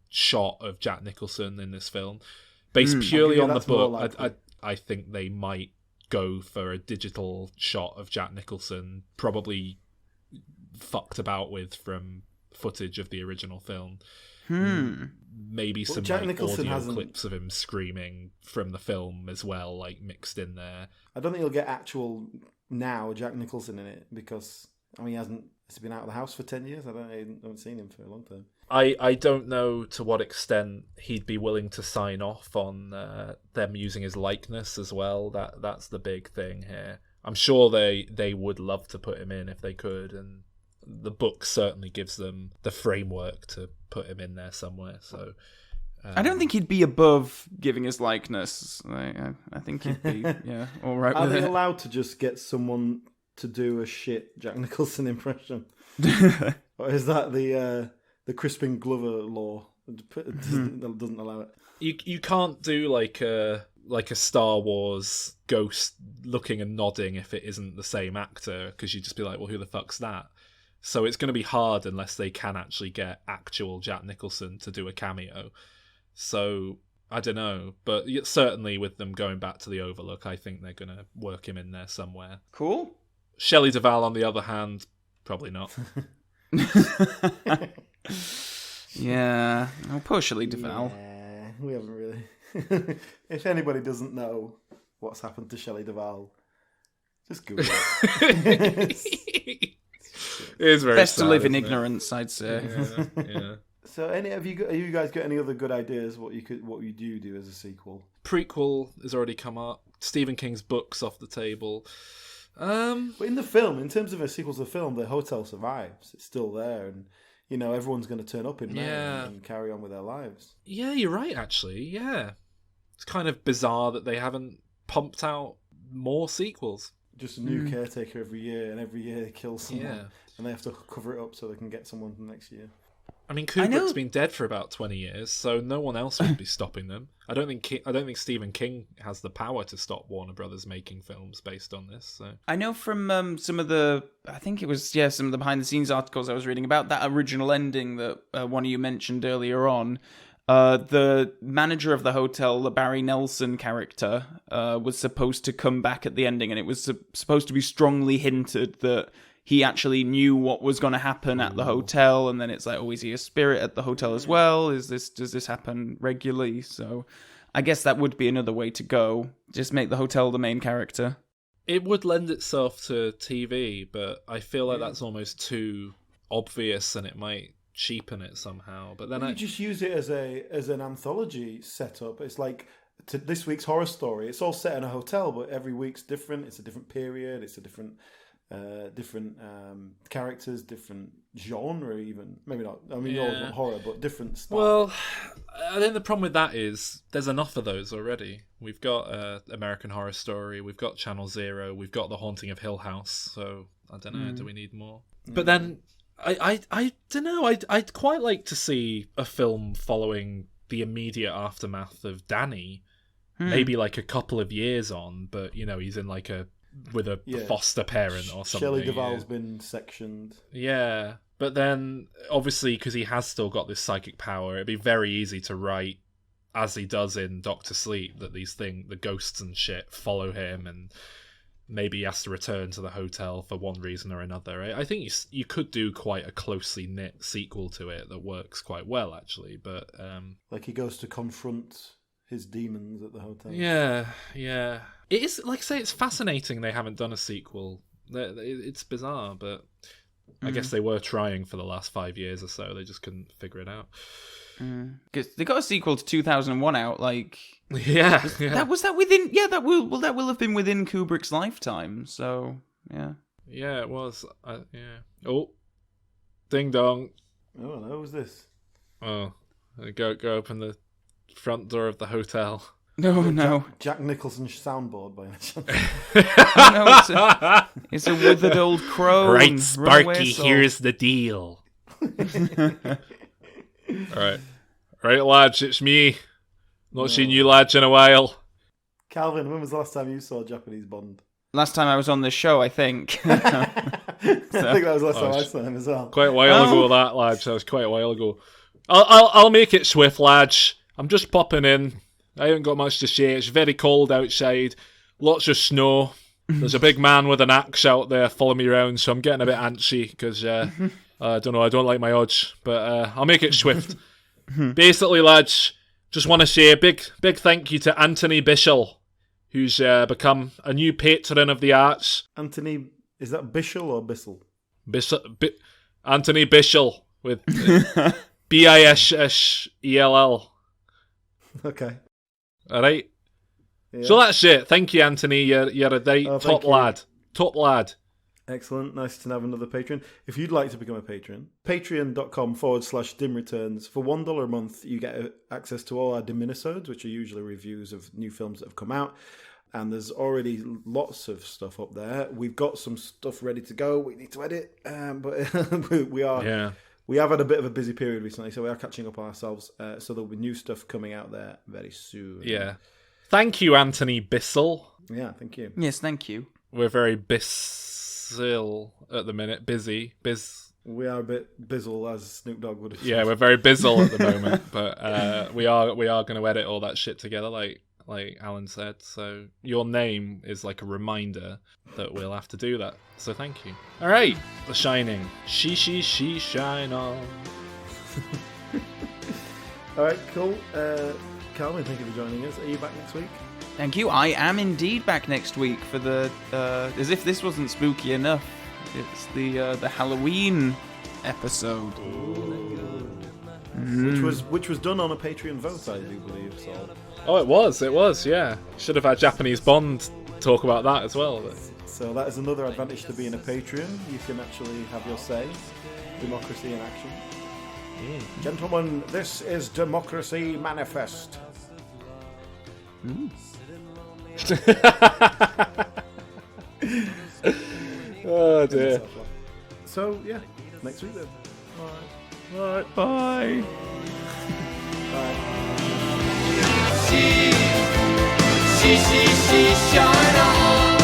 [SPEAKER 1] shot of Jack Nicholson in this film. Based purely on the book, I think they might go for a digital shot of Jack Nicholson, probably fucked about with from footage of the original film. Maybe some audio clips of him screaming from the film as well, like mixed in there.
[SPEAKER 4] I don't think you'll get actual now Jack Nicholson in it because he's been out of the house for 10 years. I haven't seen him for a long time.
[SPEAKER 1] I don't know to what extent he'd be willing to sign off on them using his likeness as well. That's the big thing here. I'm sure they would love to put him in if they could, and the book certainly gives them the framework to put him in there somewhere. So
[SPEAKER 3] I don't think he'd be above giving his likeness. I think he'd be all right
[SPEAKER 4] Are
[SPEAKER 3] with
[SPEAKER 4] they
[SPEAKER 3] it.
[SPEAKER 4] allowed to just get someone to do a shit Jack Nicholson impression? Or is that the Crispin Glover law? It doesn't allow it.
[SPEAKER 1] You can't do like a Star Wars ghost looking and nodding if it isn't the same actor, because you'd just be like, well, who the fuck's that? So it's going to be hard unless they can actually get actual Jack Nicholson to do a cameo. So I don't know, but certainly with them going back to the Overlook, I think they're going to work him in there somewhere.
[SPEAKER 3] Cool.
[SPEAKER 1] Shelley Duvall, on the other hand, probably not.
[SPEAKER 3] Yeah. Oh, poor Shelley Duvall.
[SPEAKER 4] Yeah, we haven't really. If anybody doesn't know what's happened to Shelley Duvall, just Google it.
[SPEAKER 1] It is very
[SPEAKER 3] best
[SPEAKER 1] sad,
[SPEAKER 3] to live in
[SPEAKER 1] isn't it?
[SPEAKER 3] ignorance, I'd say.
[SPEAKER 1] Yeah.
[SPEAKER 4] So, have you guys got any other good ideas? What you do as a sequel?
[SPEAKER 1] Prequel has already come up. Stephen King's book's off the table.
[SPEAKER 4] But in the film, in terms of a sequel to the film, the hotel survives. It's still there, and everyone's going to turn up in May and carry on with their lives.
[SPEAKER 1] Yeah, you're right. Actually, yeah, it's kind of bizarre that they haven't pumped out more sequels.
[SPEAKER 4] Just a new caretaker every year, and every year they kill someone.
[SPEAKER 1] Yeah.
[SPEAKER 4] And they have to cover it up so they can get someone from next year.
[SPEAKER 1] I mean, Kubrick's been dead for about 20 years, so no one else would be stopping them. I don't think Stephen King has the power to stop Warner Brothers making films based on this. So
[SPEAKER 3] I know from some of the, I think it was some of the behind the scenes articles I was reading about that original ending that one of you mentioned earlier on. The manager of the hotel, the Barry Nelson character, was supposed to come back at the ending, and it was supposed to be strongly hinted that he actually knew what was going to happen at the hotel, and then it's like, oh, is he a spirit at the hotel as well? Does this happen regularly? So I guess that would be another way to go. Just make the hotel the main character.
[SPEAKER 1] it would lend itself to TV, but I feel like that's almost too obvious, and it might cheapen it somehow. But then
[SPEAKER 4] you just use it as an anthology setup. It's like this week's horror story. It's all set in a hotel, but every week's different. It's a different period. It's a different characters, different genre. Even maybe not. I mean, yours not horror, but different style.
[SPEAKER 1] Well, I think the problem with that is there's enough of those already. We've got American Horror Story. We've got Channel Zero. We've got The Haunting of Hill House. So I don't know. Do we need more? But then I don't know. I'd quite like to see a film following the immediate aftermath of Danny. Maybe like a couple of years on, but you know, he's in like with a foster parent or something.
[SPEAKER 4] Shelley Duvall's been sectioned.
[SPEAKER 1] Yeah, but then obviously because he has still got this psychic power, it'd be very easy to write, as he does in Doctor Sleep, that the ghosts and shit follow him, and maybe he has to return to the hotel for one reason or another. I think you could do quite a closely knit sequel to it that works quite well, actually. But
[SPEAKER 4] like he goes to confront his demons at the hotel.
[SPEAKER 1] Yeah. It is, like I say, it's fascinating they haven't done a sequel. It's bizarre, but I guess they were trying for the last 5 years or so. They just couldn't figure it out.
[SPEAKER 3] Because they got a sequel to 2001 out, like...
[SPEAKER 1] Yeah.
[SPEAKER 3] That within... Yeah, that will have been within Kubrick's lifetime, so, yeah.
[SPEAKER 1] Yeah, it was. Yeah. Oh. Ding dong.
[SPEAKER 4] Oh, no, what was this?
[SPEAKER 1] Oh. Go open the front door of the hotel.
[SPEAKER 3] No.
[SPEAKER 4] Jack Nicholson soundboard by any chance?
[SPEAKER 3] No, it's a withered old crone.
[SPEAKER 1] Right, Sparky, here's the deal. Alright, lads, it's me. Not seen you lads in a while.
[SPEAKER 4] Calvin, when was the last time you saw Japanese Bond?
[SPEAKER 3] Last time I was on this show, I think.
[SPEAKER 4] I think that was the last time I saw him as well.
[SPEAKER 1] Quite a while ago, that, lads. That was quite a while ago. I'll make it swift, lads. I'm just popping in. I haven't got much to say. It's very cold outside. Lots of snow. There's a big man with an axe out there following me around, so I'm getting a bit antsy because I don't know. I don't like my odds, but I'll make it swift. Basically, lads, just want to say a big thank you to Anthony Bishel, who's become a new patron of the arts.
[SPEAKER 4] Anthony, is that Bishel or Bissell?
[SPEAKER 1] Anthony Bishel with Bishell. Okay. All right. Yeah. So that's it. Thank you, Anthony. You're a top lad. Top lad.
[SPEAKER 4] Excellent. Nice to have another patron. If you'd like to become a patron, patreon.com/dimreturns. For $1 a month, you get access to all our Diminisodes, which are usually reviews of new films that have come out. And there's already lots of stuff up there. We've got some stuff ready to go. We need to edit, but we are. Yeah. We have had a bit of a busy period recently, so we are catching up on ourselves. So there'll be new stuff coming out there very soon.
[SPEAKER 1] Yeah. Thank you, Anthony Bissell.
[SPEAKER 4] Yeah, thank you.
[SPEAKER 3] Yes, thank you.
[SPEAKER 1] We're very Bissell at the minute. Busy.
[SPEAKER 4] We are a bit bizzle, as Snoop Dogg would have said.
[SPEAKER 1] Yeah, we're very bizzle at the moment, but we are going to edit all that shit together, like Alan said. So your name is like a reminder that we'll have to do that. So thank you. All right, The Shining. She shine on.
[SPEAKER 4] All right, cool. Calvin, thank you for joining us. Are you back next week?
[SPEAKER 3] Thank you. I am indeed back next week for the. As if this wasn't spooky enough, it's the Halloween episode,
[SPEAKER 4] which was done on a Patreon vote, I do believe. So.
[SPEAKER 1] Oh, it was. Yeah. Should have had Japanese Bond talk about that as well. But...
[SPEAKER 4] So that is another advantage to being a Patreon. You can actually have your say. Democracy in action. Gentlemen, this is Democracy Manifest.
[SPEAKER 1] Oh dear.
[SPEAKER 4] So yeah, next week then.
[SPEAKER 1] All right. Bye.
[SPEAKER 4] Bye.
[SPEAKER 9] She shine on.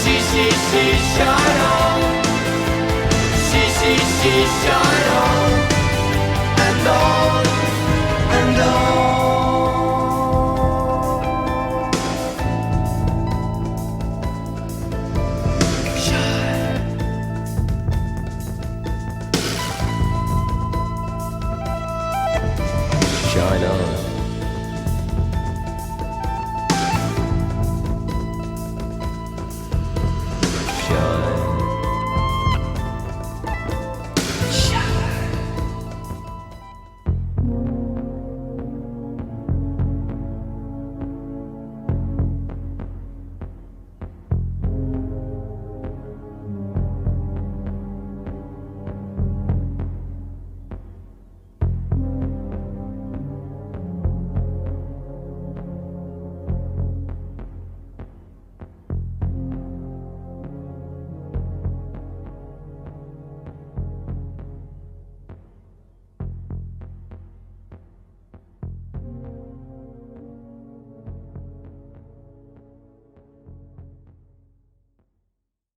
[SPEAKER 9] She shine on. She shine on.